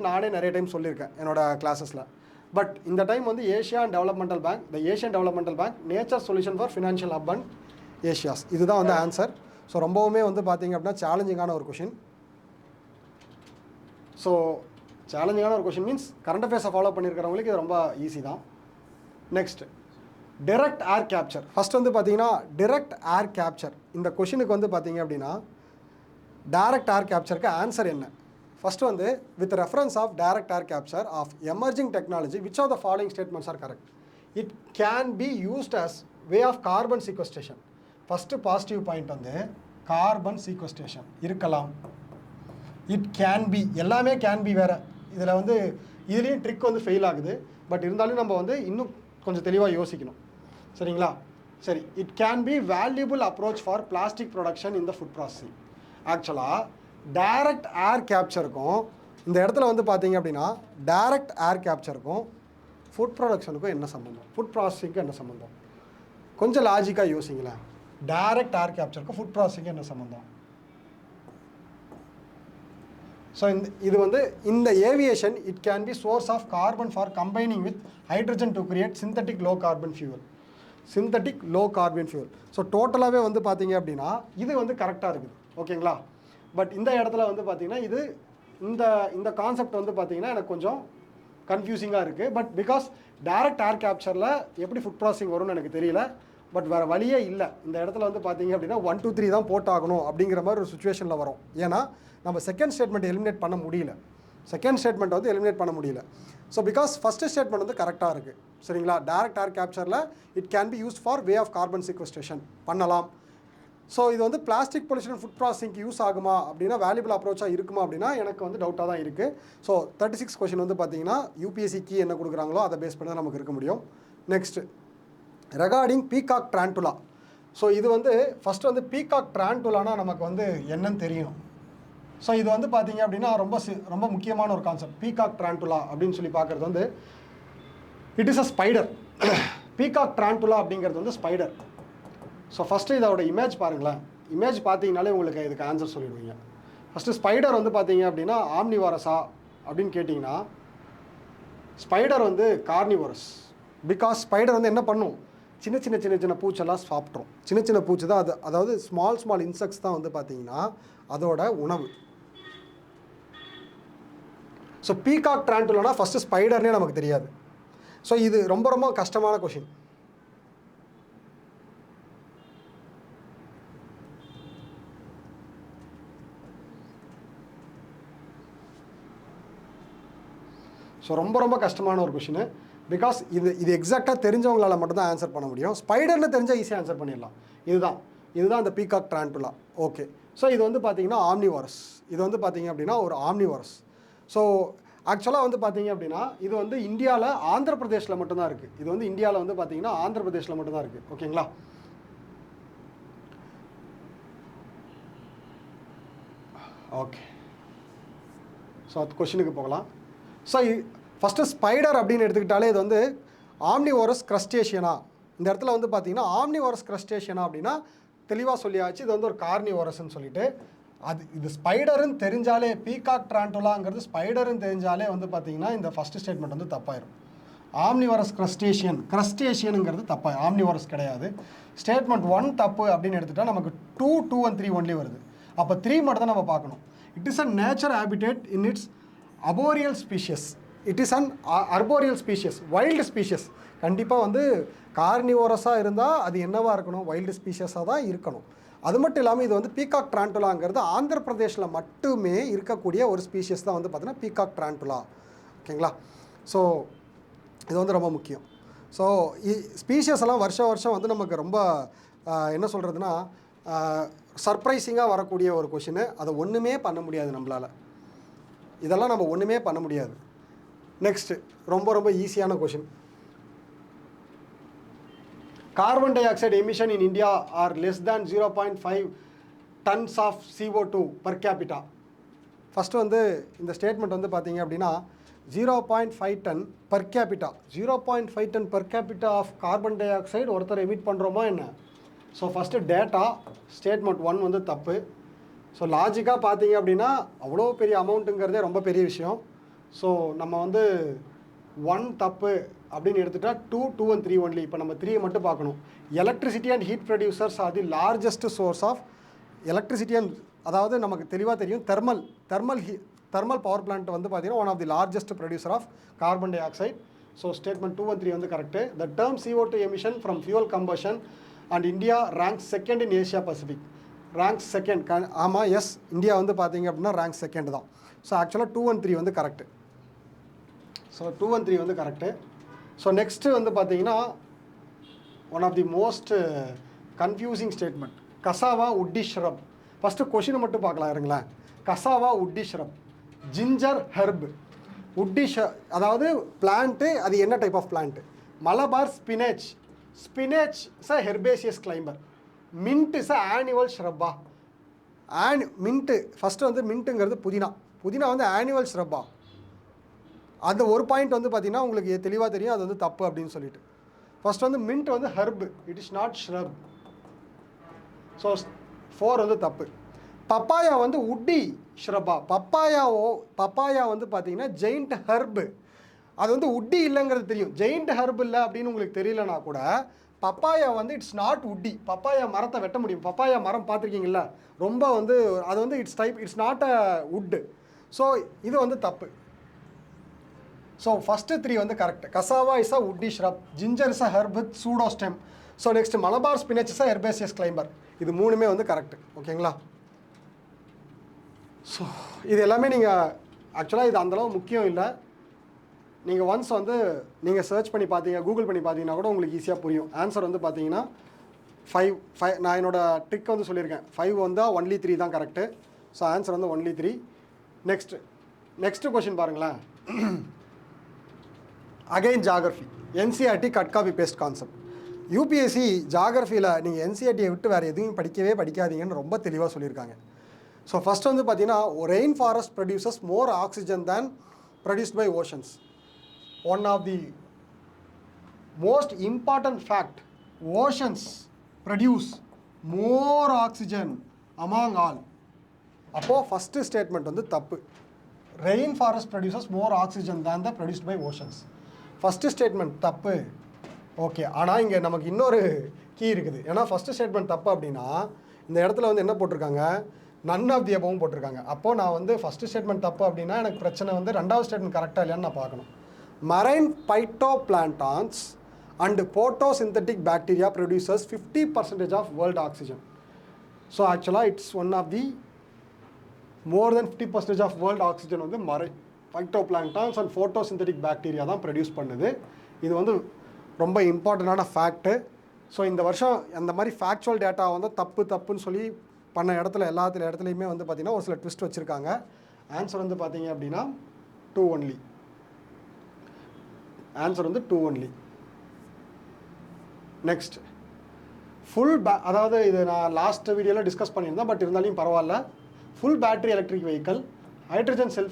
நானே நிறைய டைம் சொல்லியிருக்கேன் என்னோடய கிளாஸஸில். பட் இந்த டைம் வந்து Asian developmental bank, the Asian developmental bank nature solution for financial hub and Asia's, இதுதான் வந்து ஆன்சர். ஸோ ரொம்பவுமே வந்து பார்த்தீங்க அப்படின்னா சேலஞ்சிங்கான ஒரு கொஷின். ஸோ சேலஞ்சிங்கான ஒரு கொஷின் மீன்ஸ் கரண்ட் அஃபேர்ஸை ஃபாலோ பண்ணியிருக்கிறவங்களுக்கு இது ரொம்ப ஈஸி தான். Next direct air capture. First வந்து பார்த்தீங்கன்னா டைரக்ட் ஏர் கேப்சர் இந்த கொஷினுக்கு வந்து பார்த்தீங்க அப்படின்னா டைரக்ட் ஏர் கேப்சருக்கு ஆன்சர் என்ன? ஃபஸ்ட்டு வந்து with reference of direct air capture of emerging technology which of the following statements are correct? It can be used as way of carbon sequestration. First positive point வந்து carbon sequestration இருக்கலாம். It can be, எல்லாமே can be வேறு. இதில் வந்து இதுலேயும் trick வந்து fail ஆகுது. But இருந்தாலும் நம்ம வந்து இன்னும் கொஞ்சம் தெளிவாக யோசிக்கணும். சரிங்களா? சரி. It can B valuable approach for plastic production in the food processing. ஆக்சுவலாக டைரக்ட் ஏர் கேப்சருக்கும் இந்த இடத்துல வந்து பார்த்தீங்க அப்படின்னா டைரக்ட் ஏர் கேப்சருக்கும் ஃபுட் ப்ரொடக்ஷனுக்கும் என்ன சம்மந்தம், ஃபுட் ப்ராசஸிங்க்கும் என்ன சம்மந்தம்? கொஞ்சம் லாஜிக்காக யோசிங்களேன். டைரக்ட் ஏர் கேப்சருக்கும் ஃபுட் ப்ராசஸிங்க்கும் என்ன சம்மந்தம்? ஸோ இது வந்து இந்த aviation it can be source of carbon for combining with hydrogen to create synthetic low carbon fuel. So டோட்டலாகவே வந்து பார்த்தீங்க அப்படின்னா இது வந்து கரெக்டாக இருக்குது. ஓகேங்களா? பட் இந்த இடத்துல வந்து பார்த்தீங்கன்னா இது இந்த இந்த கான்செப்ட் வந்து பார்த்தீங்கன்னா எனக்கு கொஞ்சம் கன்ஃபியூசிங்காக இருக்குது. பட் பிகாஸ் டைரக்ட் ஏர் கேப்சரில் எப்படி ஃபுட் ப்ராசஸிங் வரும்னு எனக்கு தெரியல. பட் வேறு வழியே இல்லை. இந்த இடத்துல வந்து பார்த்தீங்க அப்படின்னா 1 2 3 தான் போட்டாகணும் அப்படிங்கிற மாதிரி ஒரு சுச்சுவேஷனில் வரும். ஏன்னா நம்ம செகண்ட் ஸ்டேட்மெண்ட் எலிமினேட் பண்ண முடியல. செகண்ட் ஸ்டேட்மெண்ட் வந்து எலிமினேட் பண்ண முடியல. ஸோ பிகாஸ் ஃபஸ்ட்டு ஸ்டேட்மெண்ட் வந்து கரெக்டாக இருக்குது. சரிங்களா? டைரக்ட் ஏர் கேப்சரில் it can be used for way of carbon sequestration பண்ணலாம். ஸோ இது வந்து பிளாஸ்டிக் பொல்யூஷன் ஃபுட் ப்ராசஸிங்க்கு யூஸ் ஆகுமா அப்படின்னா வேல்யூபிள் அப்ரோச்சாக இருக்குமா அப்படின்னா எனக்கு வந்து டவுட்டாக தான் இருக்குது. ஸோ 36 கொஷின் வந்து பார்த்தீங்கன்னா யூபிஎஸ்சி கீ என்ன கொடுக்குறாங்களோ அதை பேஸ் பண்ணி தான் நமக்கு இருக்க முடியும். Next recording peacock tarantula. So இது வந்து ஃபஸ்ட்டு வந்து பீகாக் ட்ரான்டுலானா நமக்கு வந்து என்னன்னு தெரியணும். ஸோ இது வந்து பார்த்தீங்க அப்படின்னா ரொம்ப முக்கியமான ஒரு கான்செப்ட். பீகாக் ட்ரான்டுலா அப்படின்னு சொல்லி பார்க்குறது வந்து it is a spider. Peacock tarantula அப்படிங்கிறது வந்து ஸ்பைடர். ஸோ ஃபஸ்ட்டு இதோட இமேஜ் பாருங்களேன். இமேஜ் பார்த்தீங்கனாலே உங்களுக்கு இதுக்கு ஆன்சர் சொல்லிடுவீங்க. ஃபஸ்ட்டு ஸ்பைடர் வந்து பார்த்தீங்க அப்படின்னா ஆம்னிவாரஸா அப்படின்னு கேட்டிங்கன்னா ஸ்பைடர் வந்து கார்னிவோரஸ். பிகாஸ் ஸ்பைடர் வந்து என்ன பண்ணும், சின்ன பூச்செல்லாம் சாப்பிட்ரும். சின்ன பூச்சி தான் அது, அதாவது ஸ்மால் இன்செக்ட்ஸ் தான் வந்து பார்த்தீங்கன்னா அதோட உணவு. ஸோ பீகாக் ட்ரான்டுலானா ஃபஸ்ட்டு ஸ்பைடர்னே நமக்கு தெரியாது. ஸோ இது ரொம்ப கஷ்டமான கொஷின். ஸோ ரொம்ப கஷ்டமான ஒரு கொஷின். பிகாஸ் இது எக்ஸாக்டாக தெரிஞ்சவங்களால் மட்டும்தான் ஆன்சர் பண்ண முடியும். ஸ்பைடர்னு தெரிஞ்சால் ஈஸியாக ஆன்சர் பண்ணிடலாம். இதுதான் அந்த பீகாக் ட்ரான்டுலா. ஓகே. ஸோ இது வந்து பார்த்தீங்கன்னா ஆம்னிவாரஸ். இது வந்து பார்த்தீங்க அப்படின்னா ஒரு ஆம்னிவாரஸ். ஸோ ஆக்சுவலாக வந்து பார்த்தீங்க அப்படின்னா இது வந்து இந்தியாவில் ஆந்திர பிரதேஷில் மட்டும்தான் இருக்குது. இது வந்து இந்தியாவில் வந்து பார்த்தீங்கன்னா ஆந்திர பிரதேஷில் மட்டும்தான் இருக்குது. ஓகேங்களா? ஓகே. ஸோ அது கொஷினுக்கு போகலாம். ஸோ ஃபஸ்ட்டு ஸ்பைடர் அப்படின்னு எடுத்துக்கிட்டாலே இது வந்து ஆம்னிவோரஸ் கிரஸ்டேஷியனா. இந்த இடத்துல வந்து பார்த்தீங்கன்னா ஆம்னிவோரஸ் கிரஸ்டேஷியனா அப்படின்னா தெளிவாக சொல்லியாச்சு. இது வந்து ஒரு கார்னிவோரஸ்ன்னு சொல்லிட்டு இது ஸ்பைடருன்னு தெரிஞ்சாலே பீகாக் ட்ரான்டுலாங்கிறது ஸ்பைடருன்னு தெரிஞ்சாலே வந்து பார்த்தீங்கன்னா இந்த ஃபஸ்ட்டு ஸ்டேட்மெண்ட் வந்து தப்பாயிரும். ஆம்னிவோரஸ் கிரஸ்டேஷியனுங்கிறது தப்பாயிரும். ஆம்னிவோரஸ் கிடையாது. ஸ்டேட்மெண்ட் 1 தப்பு அப்படின்னு எடுத்துகிட்டா நமக்கு 2, 2 and 3 ஒன்லி வருது. அப்போ 3 மட்டும் தான் நம்ம பார்க்கணும். It is a nature habitat in its arboreal species. It is an arboreal species, wild species. கண்டிப்பாக வந்து கார்னிவோரஸாக இருந்தால் அது என்னவாக இருக்கணும், வைல்டு ஸ்பீஷியஸாக தான் இருக்கணும். அது மட்டும் இல்லாமல் இது வந்து பீகாக் ட்ரான்டுலாங்கிறது ஆந்திர பிரதேஷில் மட்டுமே இருக்கக்கூடிய ஒரு ஸ்பீஷியஸ் தான் வந்து பார்த்தீங்கன்னா பீகாக் ட்ரான்டுலா. ஓகேங்களா? ஸோ இது வந்து ரொம்ப முக்கியம். ஸோ ஸ்பீஷியஸ் எல்லாம் வருஷம் வந்து நமக்கு ரொம்ப என்ன சொல்கிறதுனா சர்ப்ரைசிங்காக வரக்கூடிய ஒரு கொஷினு. அதை ஒன்றுமே பண்ண முடியாது நம்மளால். இதெல்லாம் நம்ம ஒன்றுமே பண்ண முடியாது. நெக்ஸ்ட்டு ரொம்ப ஈஸியான question. Carbon dioxide emission in India are less than 0.5 tons of CO2 per capita. First வந்து இந்த ஸ்டேட்மெண்ட் வந்து பார்த்தீங்க அப்படின்னா 0.5 ton per capita. 0.5 ton per capita of carbon dioxide ஒருத்தர் எமிட் பண்ணுறோமா என்ன? ஸோ ஃபஸ்ட்டு டேட்டா ஸ்டேட்மெண்ட் 1 வந்து தப்பு. ஸோ லாஜிக்காக பார்த்தீங்க அப்படின்னா அவ்வளோ பெரிய அமௌண்ட்டுங்கிறதே ரொம்ப பெரிய விஷயம். ஸோ நம்ம வந்து 1 தப்பு அப்படின்னு எடுத்துட்டா 2, 2 and 3 ஒன்லி. இப்போ நம்ம 3 மட்டும் பார்க்கணும். Electricity and heat producers are the largest source of electricity and, அதாவது நமக்கு தெளிவாக தெரியும் தெர்மல் பவர் பிளான்ட் வந்து பார்த்தீங்கன்னா one of the largest producer of carbon dioxide. So statement 2 and 3 வந்து correct. The term CO2 emission from fuel combustion and India rank second in Asia Pacific. Rank second. ஆமாம், yes, India வந்து பார்த்தீங்க அப்படின்னா rank second தான். So ஆக்சுவலாக 2 and 3 வந்து correct. So 2 and 3 வந்து correct. So next வந்து பார்த்தீங்கன்னா one of the most confusing statement, cassava woody shrub. First கொஷினை மட்டும் பார்க்கலாம் இருங்களேன். Cassava woody shrub, ginger herb, woody அதாவது பிளான்ட்டு. அது என்ன type of plant? Malabar spinach. Spinach is a herbaceous climber. Mint is a annual ஷ்ரப்பா. மின்ட்டு ஃபஸ்ட்டு வந்து மின்ட்டுங்கிறது புதினா வந்து ஆனுவல் ஷ்ரப்பா. அந்த ஒரு பாயிண்ட் வந்து பார்த்தீங்கன்னா உங்களுக்கு தெளிவாக தெரியும் அது வந்து தப்பு அப்படின்னு சொல்லிட்டு. ஃபர்ஸ்ட் வந்து மின்ட் வந்து herb, it is not shrub. So 4 வந்து தப்பு. பப்பாயா வந்து உட்டி ஷ்ரப்பா. பப்பாயா வந்து பார்த்தீங்கன்னா ஜெயிண்ட் ஹெர்பு. அது வந்து உட்டி இல்லைங்கிறது தெரியும். ஜெயிண்ட் ஹெர்ப் இல்லை அப்படின்னு உங்களுக்கு தெரியலனா கூட பப்பாயா வந்து இட்ஸ் நாட் உட்டி. பப்பாயா மரத்தை வெட்ட முடியும். பப்பாயா மரம் பார்த்துருக்கீங்களா, ரொம்ப வந்து அது வந்து it's not a wood. So இது வந்து தப்பு. ஸோ ஃபஸ்ட்டு 3 வந்து correct. Cassava is a woody shrub, ginger is a herb with pseudo stem. So next Malabar spinach is a herbaceous climber. இது 3மே வந்து கரெக்ட். ஓகேங்களா? ஸோ இது எல்லாமே நீங்கள் ஆக்சுவலாக இது அந்தளவு முக்கியம் இல்லை. நீங்கள் ஒன்ஸ் வந்து நீங்கள் சர்ச் பண்ணி பார்த்தீங்க, கூகுள் பண்ணி பார்த்தீங்கன்னா கூட உங்களுக்கு ஈஸியாக புரியும். ஆன்சர் வந்து பார்த்தீங்கன்னா 5 நான் என்னோடய ட்ரிக் வந்து சொல்லியிருக்கேன். 5 வந்து ஒன்லி 3 தான் கரெக்டு. ஸோ ஆன்சர் வந்து ஒன்லி 3. நெக்ஸ்ட்டு கொஷின் பாருங்களேன். Again geography, NCERT cut copy paste concept. UPSC ஜாகிரஃபியில் நீங்கள் என்சிஆர்டியை விட்டு வேறு எதுவும் படிக்காதீங்கன்னு ரொம்ப தெளிவாக சொல்லியிருக்காங்க. ஸோ ஃபஸ்ட் வந்து பார்த்தீங்கன்னா, rain forest produces more oxygen than produced by oceans. One of the most important fact, oceans produce more oxygen among all. அப்போது ஃபஸ்ட்டு ஸ்டேட்மெண்ட் வந்து தப்பு. Rain forest produces more oxygen than the produced by oceans. First statement தப்பு. Okay, ஆனால் இங்கே நமக்கு இன்னொரு key இருக்குது. ஏன்னா ஃபஸ்ட்டு ஸ்டேட்மெண்ட் தப்பு அப்படின்னா இந்த இடத்துல வந்து என்ன போட்டிருக்காங்க, நன் ஆஃப் தி அபவும் போட்டிருக்காங்க. அப்போது நான் வந்து ஃபஸ்ட்டு ஸ்டேட்மெண்ட் தப்பு அப்படின்னா எனக்கு பிரச்சனை வந்து ரெண்டாவது ஸ்டேட்மெண்ட் கரெக்டாக இல்லையான்னு நான் பார்க்கணும். Marine phytoplanktons and photosynthetic bacteria producers 50% of world oxygen. So ஆக்சுவலாக it's one of the more than 50% of world oxygen வந்து marine phytoplanktons and photosynthetic bacteria தான் ப்ரொடியூஸ் பண்ணுது. இது வந்து ரொம்ப இம்பார்ட்டண்டான ஃபேக்ட்டு. ஸோ இந்த வருஷம் அந்த மாதிரி ஃபேக்சுவல் டேட்டா வந்து தப்புன்னு சொல்லி பண்ண இடத்துலையுமே வந்து பார்த்திங்கன்னா ஒரு சில ட்விஸ்ட் வச்சுருக்காங்க. ஆன்சர் வந்து பார்த்தீங்க அப்படின்னா 2 ஒன்லி. ஆன்சர் வந்து 2 ஒன்லி. நெக்ஸ்ட் அதாவது இது நான் லாஸ்ட் வீடியோவில் டிஸ்கஸ் பண்ணியிருந்தேன், பட் இருந்தாலும் பரவாயில்ல. Full battery electric vehicle, hydrogen cell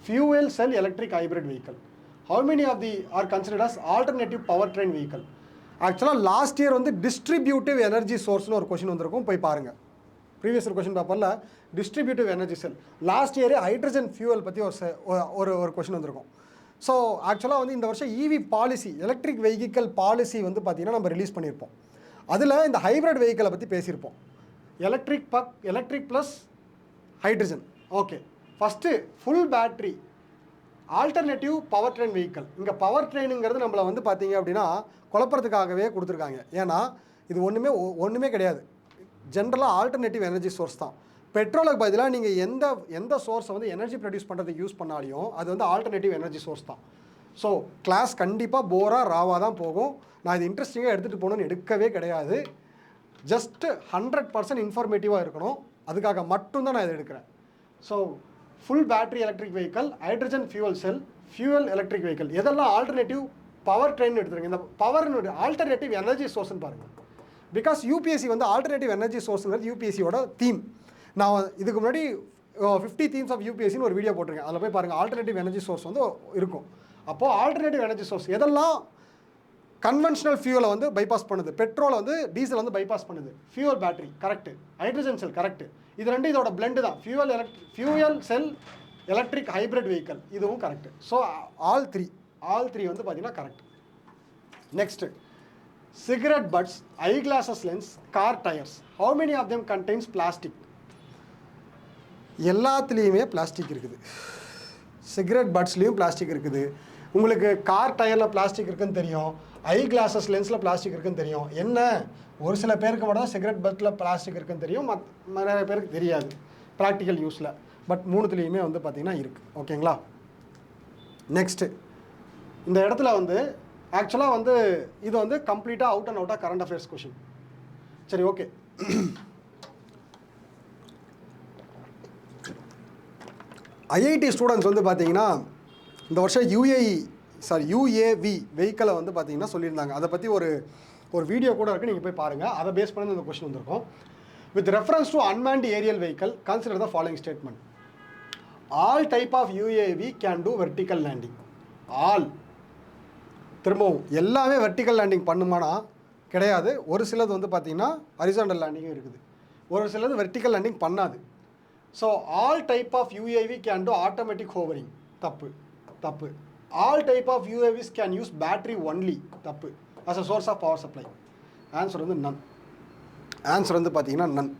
fuel cell electric hybrid vehicle. How many of the are considered as alternative powertrain vehicle? ஆக்சுவலாக லாஸ்ட் இயர் வந்து டிஸ்ட்ரிபியூட்டிவ் எனர்ஜி சோர்ஸ்னு ஒரு கொஷின் வந்திருக்கும், போய் பாருங்கள். ப்ரீவியஸ் கொஷின் பேப்பரில் டிஸ்ட்ரிபியூட்டிவ் எனர்ஜி செல், last இயரே hydrogen fuel பற்றி ஒரு question வந்திருக்கும். ஸோ ஆக்சுவலாக வந்து இந்த வருஷம் இவி பாலிசி, எலக்ட்ரிக் வெஹிக்கிள் பாலிசி வந்து பார்த்திங்கன்னா நம்ம ரிலீஸ் பண்ணியிருப்போம். அதில் இந்த ஹைப்ரிட் வெஹிக்கிளை பற்றி பேசியிருப்போம். Electric plus hydrogen. Okay, first full battery alternative power train vehicle. இங்கே பவர் ட்ரெயினுங்கிறது நம்மளை வந்து பார்த்தீங்க அப்படின்னா குழப்பறதுக்காகவே கொடுத்துருக்காங்க. ஏன்னா இது ஒன்றுமே கிடையாது. ஜென்ரலாக ஆல்டர்னேட்டிவ் எனர்ஜி சோர்ஸ் தான். பெட்ரோலுக்கு பதிலாக நீங்கள் எந்த சோர்ஸை வந்து எனர்ஜி ப்ரொடியூஸ் பண்ணுறதுக்கு யூஸ் பண்ணாலையும் அது வந்து ஆல்டர்னேட்டிவ் எனர்ஜி சோர்ஸ் தான். ஸோ கிளாஸ் கண்டிப்பாக போராக ராவாக தான் போகும். நான் இது இன்ட்ரெஸ்டிங்காக எடுத்துகிட்டு போகணுன்னு எடுக்கவே கிடையாது. ஜஸ்ட்டு 100% இன்ஃபர்மேட்டிவாக இருக்கணும், அதுக்காக மட்டும்தான் நான் இதை எடுக்கிறேன். So full battery electric vehicle, hydrogen fuel செல், ஃபியூவல் எலக்ட்ரிக் வெஹிக்கல், எதெல்லாம் ஆல்டர்னேட்டிவ் பவர் ட்ரெயின் எடுத்துருங்க. இந்த பவர்னுடைய ஆல்டர்னேட்டிவ் எனர்ஜி சோர்ஸ்னு பாருங்கள். பிகாஸ் யூபிஎஸ்சி வந்து ஆல்டர்னேட்டிவ் எனர்ஜி சோர்ஸுங்கிறது யூபிஎஸ்சியோட தீம். நான் இதுக்கு முன்னாடி 50 themes ஆஃப் யூபிஎஸ்சின்னு ஒரு வீடியோ போட்டிருக்கேன், அதில் போய் பாருங்கள். ஆல்டர்னேட்டிவ் எனர்ஜி சோர்ஸ் வந்து இருக்கும். அப்போது ஆல்டர்னேட்டிவ் எனர்ஜி சோர்ஸ் எதெல்லாம் கன்வென்ஷனல் ஃபியூவலை வந்து பைபாஸ் பண்ணுது, பெட்ரோலை வந்து டீசல் வந்து பைபாஸ் பண்ணுது. Fuel battery correct, hydrogen cell correct, இது ரெண்டு இதோட பிளெண்டு தான். Fuel cell electric hybrid vehicle, இதுவும் கரெக்டு. ஸோ ஆல் த்ரீ வந்து பார்த்தீங்கன்னா correct. Next cigarette butts, eye glasses lens, car tyres, how many of them contains plastic? எல்லாத்துலேயுமே plastic இருக்குது. Cigarette பட்ஸ்லேயும் பிளாஸ்டிக் இருக்குது. உங்களுக்கு கார் டயரில் பிளாஸ்டிக் இருக்குதுன்னு தெரியும், ஐ கிளாஸஸ் லென்ஸில் பிளாஸ்டிக் இருக்குதுன்னு தெரியும். என்ன, ஒரு சில பேருக்கு மட்டும் தான் சிகரெட் பட்டில் பிளாஸ்டிக் இருக்குதுன்னு தெரியும், நிறைய பேருக்கு தெரியாது ப்ராக்டிக்கல் யூஸில். பட் மூணுத்துலேயுமே வந்து பார்த்திங்கன்னா இருக்குது. ஓகேங்களா? நெக்ஸ்ட்டு இந்த இடத்துல வந்து ஆக்சுவலாக வந்து இது வந்து கம்ப்ளீட்டாக அவுட்டாக கரண்ட் அஃபேர்ஸ் கொஷின். சரி, ஓகே. ஐஐடி ஸ்டூடெண்ட்ஸ் வந்து பார்த்தீங்கன்னா இந்த வருஷம் யூஏவி வெஹிக்கிளை வந்து பார்த்தீங்கன்னா சொல்லியிருந்தாங்க. அதை பற்றி ஒரு வீடியோ கூட இருக்குது, நீங்கள் போய் பாருங்கள். அதை பேஸ் பண்ணி இந்த கொஸ்டின் வந்திருக்கும். With reference to unmanned aerial vehicle consider the following statement. All type of UAV can do vertical landing. All, திரும்பவும் எல்லாமே வெர்டிக்கல் லேண்டிங் பண்ணுமானா கிடையாது. ஒரு சிலது வந்து பார்த்தீங்கன்னா ஹரிசாண்டல் லேண்டிங்கும் இருக்குது, ஒரு சிலது வெர்டிக்கல் லேண்டிங் பண்ணாது. So all type of UAV can do automatic hovering, தப்பு. All type of UAVs can use battery only, தப்பு, as a source of power supply. Answer வந்து நன். ஆன்சர் வந்து பார்த்தீங்கன்னா நன்.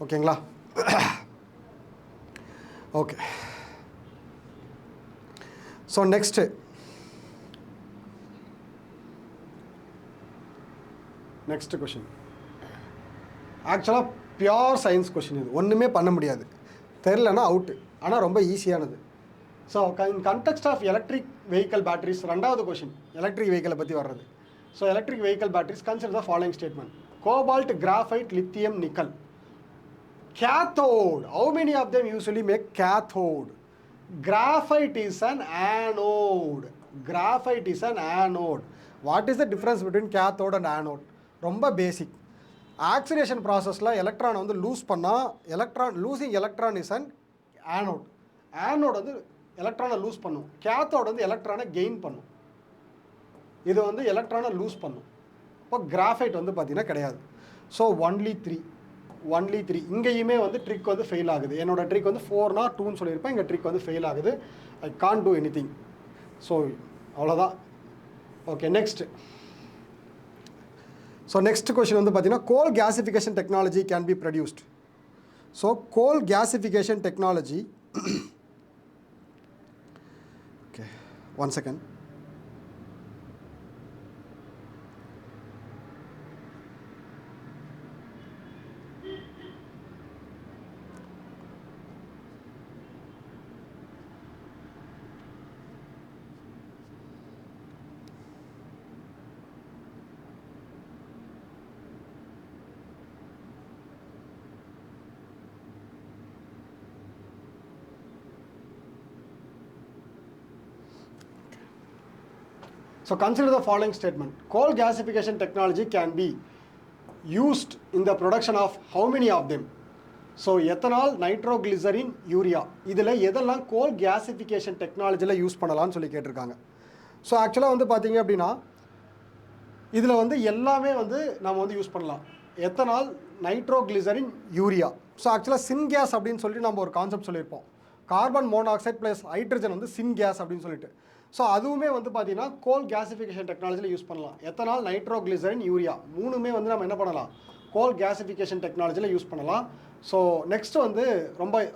ஓகேங்களா? ஓகே. ஸோ நெக்ஸ்ட்டு கொஷின் ஆக்சுவலாக pure science question. இது ஒன்றுமே பண்ண முடியாது, தெரிலனா அவுட்டு. ஆனால் ரொம்ப ஈஸியானது. So in context of electric vehicle batteries, ரெண்டாவது கொஷின் எலக்ட்ரிக் வெஹிக்கலை பற்றி வர்றது. So electric vehicle batteries consider the following statement. Cobalt, graphite, lithium, nickel. Cathode. How many of them usually make cathode? Graphite is an anode. Graphite is an anode. What is the difference between cathode and anode? ரொம்ப பேசிக். Oxidation ப்ராசஸில் எலக்ட்ரானை வந்து loose பண்ணால் losing electron is an anode. Anode வந்து எலக்ட்ரானை loose பண்ணும். Cathode வந்து எலக்ட்ரானை கெயின் பண்ணும். இது வந்து எலக்ட்ரானை லூஸ் பண்ணும். இப்போ கிராஃபைட் வந்து பார்த்திங்கன்னா கிடையாது. So only three. இங்கேயுமே வந்து ட்ரிக் வந்து ஃபெயில் ஆகுது. என்னோடய ட்ரிக் வந்து 4 or 2ன்னு சொல்லியிருப்பேன். இங்கே ட்ரிக் வந்து ஃபெயில் ஆகுது. I can't do anything. So அவ்வளோதான். Okay, next. So next question வந்து பார்த்தீங்கன்னா coal gasification technology can be produced. So coal gasification technology, okay 1 second. So consider the following statement. Coal gasification technology can be used in the production of how many of them? So ethanol, nitroglycerin, urea. இதில் எதெல்லாம் கோல் கேசிஃபிகேஷன் டெக்னாலஜியில் use பண்ணலாம்னு சொல்லி கேட்டிருக்காங்க. So ஆக்சுவலாக வந்து பார்த்தீங்க அப்படின்னா இதில் வந்து எல்லாமே வந்து நம்ம வந்து யூஸ் பண்ணலாம். Ethanol, நைட்ரோக்ளிசரின், urea. ஸோ ஆக்சுவலாக சின் கேஸ் அப்படின்னு சொல்லிட்டு நம்ம ஒரு கான்செப்ட் சொல்லியிருப்போம். கார்பன் மோனாக்சைடு ப்ளஸ் ஹைட்ரஜன் வந்து சின் கேஸ் அப்படின்னு சொல்லிட்டு. ஸோ அதுவுமே வந்து பார்த்தீங்கன்னா கோல் கேசிஃபிகேஷன் டெக்னாலஜியில் யூஸ் பண்ணலாம். எத்தனால், நைட்ரோக்ளிசரின், யூரியா மூணுமே வந்து நம்ம என்ன பண்ணலாம், கோல் கேசிஃபிகேஷன் டெக்னாலஜியில் யூஸ் பண்ணலாம். ஸோ நெக்ஸ்ட் வந்து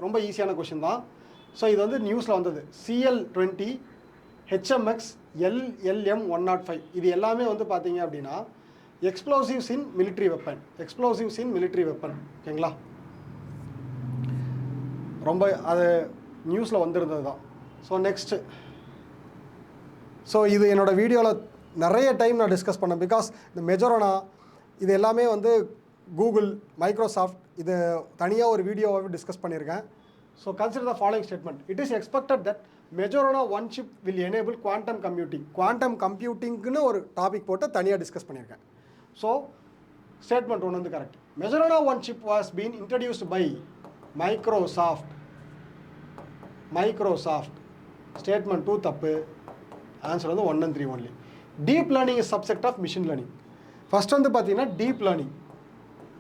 ரொம்ப ஈஸியான கொஷின் தான். ஸோ இது வந்து நியூஸில் வந்தது. CL20, HMX, LLM-105 இது எல்லாமே வந்து பார்த்தீங்க அப்படின்னா எக்ஸ்ப்ளோசிவ்ஸ் இன் மிலிட்ரி வெப்பன். ஓகேங்களா? ரொம்ப அது நியூஸில் வந்திருந்தது தான். ஸோ நெக்ஸ்ட்டு, ஸோ இது என்னோடய வீடியோவில் நிறைய டைம் நான் டிஸ்கஸ் பண்ணேன். பிகாஸ் இந்த மெஜரோனா இது எல்லாமே வந்து கூகுள், மைக்ரோசாஃப்ட் இது தனியாக ஒரு வீடியோவாகவே டிஸ்கஸ் பண்ணியிருக்கேன். So consider the following statement. It is expected that Majorana one chip will enable quantum computing. Quantum கம்ப்யூட்டிங்னு ஒரு டாபிக் போட்டு தனியாக டிஸ்கஸ் பண்ணியிருக்கேன். ஸோ ஸ்டேட்மெண்ட் 1 வந்து correct. Majorana one chip was been introduced by Microsoft. Statement 2 தப்பு. Answer வந்து 1 and 3 only. Deep learning is subset of machine learning. First வந்து பார்த்தீங்கன்னா டீப் லேர்னிங்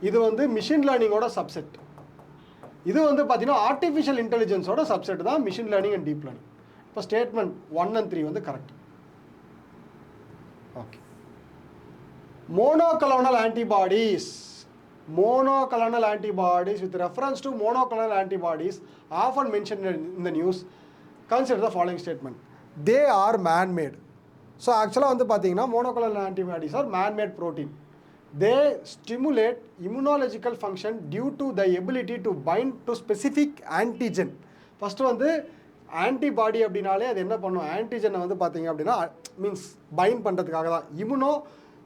இது வந்து மிஷின் லேர்னிங்கோட சப்செட். இது வந்து பார்த்தீங்கன்னா ஆர்டிஃபிஷியல் இன்டெலிஜென்ஸோட சப்செட் தான் machine learning and deep learning. இப்போ ஸ்டேட்மெண்ட் 1 and 3 வந்து correct. Okay. Monoclonal antibodies with reference to monoclonal antibodies often mentioned in the news. Consider the following statement. They are man-made. So actually வந்து பார்த்தீங்கன்னா monoclonal antibodies are man-made protein. They stimulate immunological function due to the ability to bind to specific antigen. First வந்து antibody அப்படின்னாலே அது என்ன பண்ணும், ஆன்டிஜனை வந்து பார்த்தீங்க அப்படின்னா மீன்ஸ் பைண்ட் பண்ணுறதுக்காக தான்.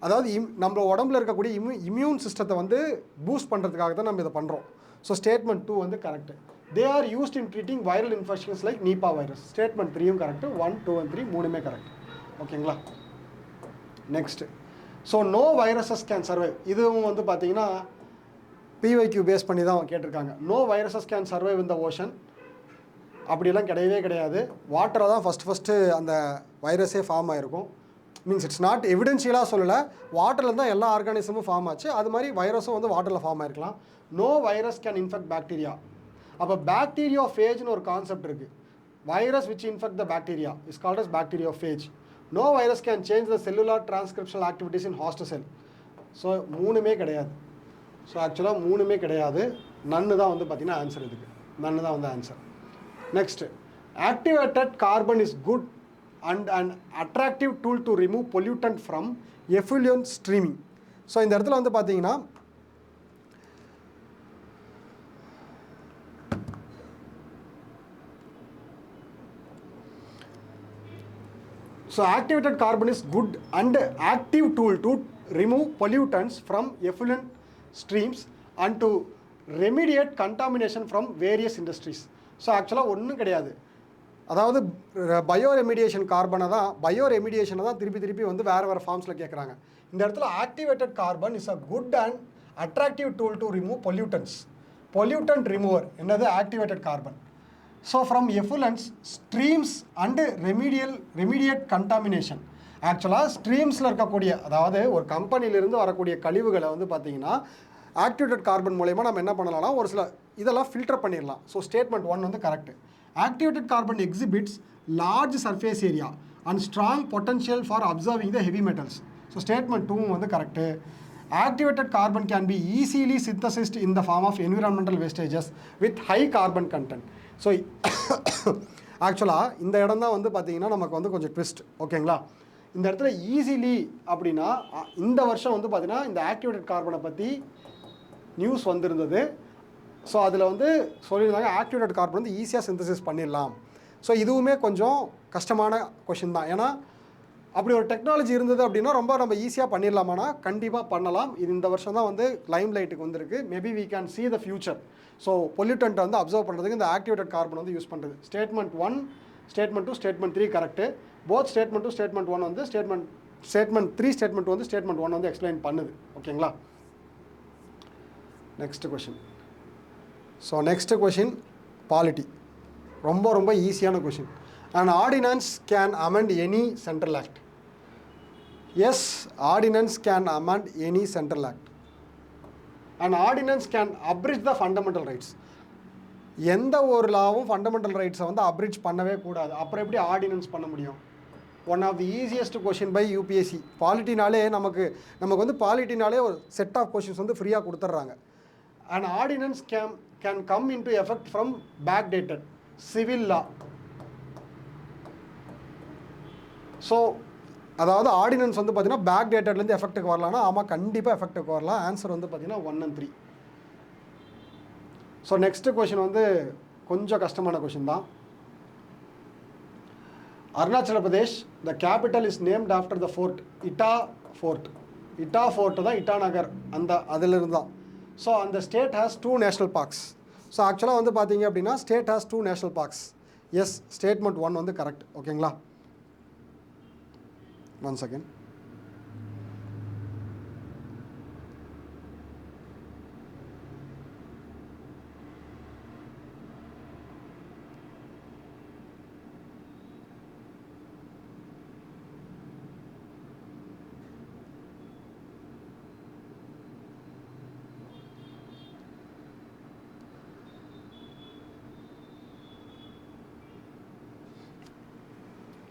அதாவது நம்ம உடம்புல இருக்கக்கூடிய இம்யூன் சிஸ்டத்தை வந்து பூஸ்ட் பண்ணுறதுக்காக தான் நம்ம இதை பண்ணுறோம். ஸோ ஸ்டேட்மெண்ட் 2 வந்து correct. They are used in treating viral infections like Nipah virus. Statement 3யும் கரெக்டு. 1, 2 and 3 மூணுமே கரெக்ட். ஓகேங்களா? Next, so no viruses can survive. இதுவும் வந்து பார்த்தீங்கன்னா PYQ பேஸ் பண்ணி தான் கேட்டிருக்காங்க. No viruses can survive in the ocean. அப்படிலாம் கிடையவே கிடையாது. வாட்டரில் தான் ஃபஸ்ட்டு அந்த வைரஸே ஃபார்ம் ஆகிருக்கும். மீன்ஸ் இட்ஸ் நாட் எவிடென்ஷியலாக சொல்லலை, வாட்டரில் தான் எல்லா ஆர்கானிசமும் ஃபார்ம் ஆச்சு. அது மாதிரி வைரஸும் வந்து வாட்டரில் ஃபார்ம் ஆகிருக்கலாம். No virus can infect bacteria. அப்போ பாக்டீரியோஃபேஜ்னு ஒரு கான்செப்ட் இருக்குது. Virus which infect the bacteria is called as bacteriophage. No virus can change the cellular transcriptional activities in host cell. So 3மே கிடையாது. ஸோ ஆக்சுவலாக 3மே கிடையாது. நன்னு தான் வந்து பார்த்திங்கன்னா ஆன்சர் இதுக்கு. நன்னு தான் வந்து answer. Next, activated carbon is good and an attractive tool to remove pollutant from effluent streaming. So இந்த இடத்துல வந்து பார்த்தீங்கன்னா so activated carbon is good and active tool to remove pollutants from effluent streams and to remediate contamination from various industries. So ஆக்சுவலாக ஒன்றும் கிடையாது. அதாவது bio remediation ரெமிடியேஷனை தான் திருப்பி வந்து வேறு ஃபார்ம்ஸில் கேட்குறாங்க. இந்த இடத்துல activated carbon is a good and attractive tool to remove pollutants. Pollutant remover என்னது? Activated carbon. So from effluents streams and remediate contamination. ஆக்சுவலாக ஸ்ட்ரீம்ஸில் இருக்கக்கூடிய, அதாவது ஒரு கம்பெனியிலிருந்து வரக்கூடிய கழிவுகளை வந்து பார்த்திங்கன்னா ஆக்டிவேட்டட் கார்பன் மூலயமா நம்ம என்ன பண்ணலாம்னா ஒரு சில இதெல்லாம் ஃபில்டர் பண்ணிடலாம். ஸோ ஸ்டேட்மெண்ட் 1 வந்து correct. Activated carbon exhibits large surface area and strong potential for absorbing the heavy metals. So statement 2 வந்து correct. Activated carbon can be easily synthesized in the form of environmental wastages with high carbon content. So ஆக்சுவலாக இந்த இடம் தான் வந்து பார்த்திங்கன்னா நமக்கு வந்து கொஞ்சம் ட்விஸ்ட். ஓகேங்களா? இந்த இடத்துல ஈஸிலி அப்படின்னா இந்த வருஷம் வந்து பார்த்திங்கன்னா இந்த ஆக்டிவேட்டட் கார்பனை பற்றி நியூஸ் வந்திருந்தது. ஸோ அதில் வந்து சொல்லியிருந்தாங்க ஆக்டிவேட்டட் கார்பன் வந்து ஈஸியாக சிந்தசிஸ் பண்ணிடலாம். ஸோ இதுவுமே கொஞ்சம் கஷ்டமான கொஷின் தான். ஏன்னா அப்படி ஒரு டெக்னாலஜி இருந்தது அப்படின்னா ரொம்ப நம்ம ஈஸியாக பண்ணிடலாமானா கண்டிப்பாக பண்ணலாம். இது இந்த வருஷம் தான் வந்து லைம் லைட்டுக்கு வந்திருக்கு. Maybe we can see the future. So பொல்யூட்டன்ட்டை வந்து அப்சர்வ் பண்ணுறதுக்கு இந்த ஆக்டிவேட்டட் கார்பன் வந்து யூஸ் பண்ணுறது. Statement 1, statement 2, statement 3 correct. Both statement 2, statement 1 வந்து ஸ்டேட்மெண்ட் 3, ஸ்டேட்மெண்ட் 2 வந்து ஸ்டேட்மெண்ட் 1 வந்து எக்ஸ்பிளைன் பண்ணுது. ஓகேங்களா? Next question. So next question polity. ரொம்ப ஈஸியான question. An ordinance can amend any central act. Yes, ordinance can amend any central act. An ordinance can abridge the fundamental rights. எந்த ஒரு லாவும் fundamental ரைட்ஸை வந்து abridged பண்ணவே கூடாது. அப்புறம் எப்படி ஆர்டினன்ஸ் பண்ண முடியும்? One of the easiest question by UPSC. பாலிட்டினாலே நமக்கு வந்து பாலிட்டினாலே ஒரு செட் ஆஃப் கொஷின்ஸ் வந்து ஃப்ரீயாக கொடுத்துட்றாங்க. An ordinance can come into effect from backdated civil law. So அதாவது ஆர்டினன்ஸ் வந்து பார்த்திங்கன்னா பேக் டேட்டட்லேருந்து எஃபெக்ட்டுக்கு வரலாம்னா ஆமாம் கண்டிப்பாக எஃபெக்ட்டுக்கு வரலாம். ஆன்சர் வந்து பார்த்திங்கன்னா 1 and 3. ஸோ நெக்ஸ்ட்டு கொஷின் வந்து கொஞ்சம் கஷ்டமான கொஷின் தான். Arunachal Pradesh the capital is named after the fort Ita fort. Ita fort தான் இட்டாநகர் அதிலிருந்து தான். ஸோ அந்த state has 2 national parks. So ஆக்சுவலாக வந்து பார்த்தீங்க அப்படின்னா state has 2 national parks. Yes, statement 1 வந்து கரெக்ட். ஓகேங்களா? One second.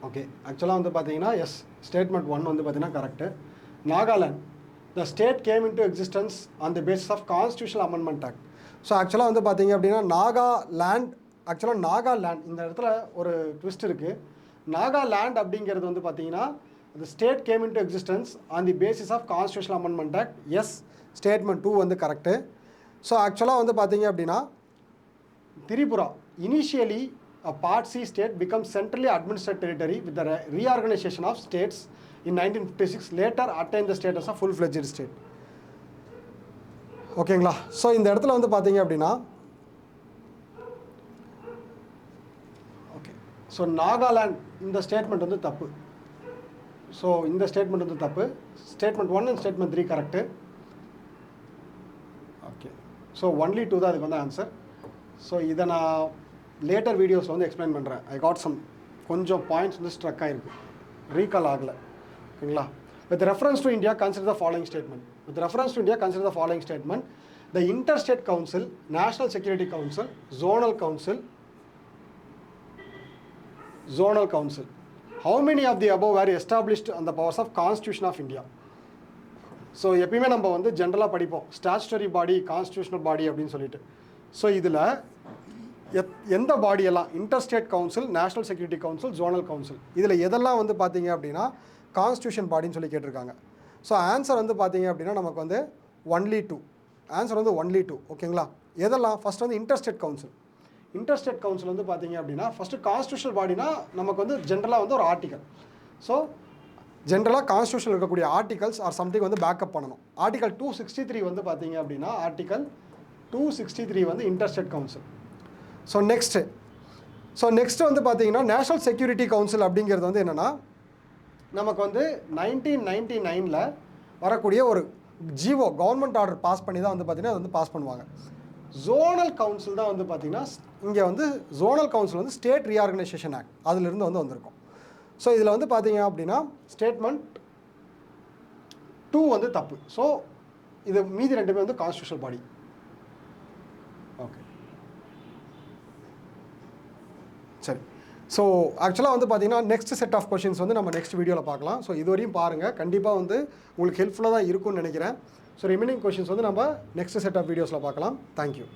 ஓகே, ஆக்சுவலாக வந்து பார்த்தீங்கன்னா எஸ், ஸ்டேட்மெண்ட் 1 வந்து பார்த்தீங்கன்னா correct. Nagaland the state came into existence on the basis of constitutional amendment act. So ஆக்சுவலாக வந்து பார்த்தீங்க அப்படின்னா நாகாலேண்ட் இந்த இடத்துல ஒரு ட்விஸ்ட் இருக்குது. நாகாலேண்ட் அப்படிங்கிறது வந்து பார்த்தீங்கன்னா the state came into existence on the basis of constitutional amendment act. Yes, statement 2 வந்து கரெக்டு. ஸோ ஆக்சுவலாக வந்து பார்த்தீங்க அப்படின்னா Tripura initially a Part C state becomes centrally administered territory with the reorganization of states in 1956 later attained the status of full-fledged state. ஓகேங்களா? So இந்த இடத்துல வந்து பார்த்தீங்க அப்படின்னா ஓகே, ஸோ நாகாலாண்ட் இந்த ஸ்டேட்மெண்ட் வந்து தப்பு. ஸோ இந்த ஸ்டேட்மெண்ட் வந்து தப்பு. Statement 1 and statement 3 correct. Okay, so only 2 தான் அதுக்கு வந்து ஆன்சர். ஸோ இதை நான் லேட்டர் வீடியோஸில் வந்து எக்ஸ்பிளைன் பண்ணுறேன். ஐ காட் சம் கொஞ்சம் பாயிண்ட்ஸ் வந்து ஸ்ட்ரக் ஆகிருக்கு, ரீகால் ஆகலை. ஓகேங்களா? With reference to India consider the following statement. With reference to India consider the following statement. The interstate council, national security council, zonal council. How many of the above were established on the powers of Constitution of India? So எப்பயுமே நம்ம வந்து ஜென்ரலாக படிப்போம் statutory பாடி, constitutional பாடி அப்படின்னு சொல்லிட்டு. So இதில் எந்த பாடியெல்லாம் interstate council, national security council, zonal council, இதில் எதெல்லாம் வந்து பார்த்தீங்க அப்படின்னா கான்ஸ்டியூஷன் பாடின்னு சொல்லி கேட்டிருக்காங்க. ஸோ ஆன்சர் வந்து பார்த்தீங்க அப்படின்னா நமக்கு வந்து ஒன்லி 2. ஆன்சர் வந்து ஒன்லி 2. ஓகேங்களா? எதெல்லாம்? ஃபஸ்ட் வந்து இன்டர்ஸ்டேட் கவுன்சில். இன்டர்ஸ்டேட் கவுன்சில் வந்து பார்த்தீங்க அப்படின்னா ஃபஸ்ட்டு கான்ஸ்டியூஷனல் பாடினா நமக்கு வந்து ஜென்ரலாக வந்து ஒரு ஆர்டிக்கல். ஸோ ஜென்ரலாக கான்ஸ்டியூஷனில் இருக்கக்கூடிய ஆர்டிகல்ஸ் ஆர் சம்திங் வந்து பேக்கப் பண்ணணும். ஆர்டிகல் 263 வந்து பார்த்தீங்க அப்படின்னா ஆர்டிகல் 263 வந்து இன்டர்ஸ்டேட் கவுன்சில். ஸோ நெக்ஸ்ட்டு வந்து பார்த்தீங்கன்னா நேஷனல் செக்யூரிட்டி கவுன்சில் அப்படிங்கிறது வந்து என்னென்னா நமக்கு வந்து 1999 வரக்கூடிய ஒரு ஜிஓ கவர்மெண்ட் ஆர்டர் பாஸ் பண்ணி தான் வந்து பார்த்திங்கன்னா அது வந்து பாஸ் பண்ணுவாங்க. ஜோனல் கவுன்சில் தான் வந்து பார்த்திங்கன்னா இங்கே வந்து ஜோனல் கவுன்சில் வந்து ஸ்டேட் ரீஆர்கனைசேஷன் ஆக்ட் அதிலிருந்து வந்து வந்திருக்கும். ஸோ இதில் வந்து பார்த்தீங்க அப்படின்னா ஸ்டேட்மெண்ட் 2 வந்து தப்பு. ஸோ இது மீதி ரெண்டுமே வந்து கான்ஸ்டியூஷனல் பாடி. ஓகே, சரி. ஸோ ஆக்சுவலாக வந்து பார்த்தீங்கன்னா நெக்ஸ்ட் செட் ஆஃப் கொஷின்ஸ் வந்து நம்ம நெக்ஸ்ட் வீடியோவில் பார்க்கலாம். ஸோ இதுவரையும் பாருங்கள், கண்டிப்பாக வந்து உங்களுக்கு ஹெல்ப்ஃபுல்லாக தான் இருக்கும்னு நினைக்கிறேன். ஸோ ரிமைனிங் கொஷின்ஸ் வந்து நம்ம நெக்ஸ்ட் செட் ஆஃப் வீடியோஸில் பார்க்கலாம். தேங்க்யூ.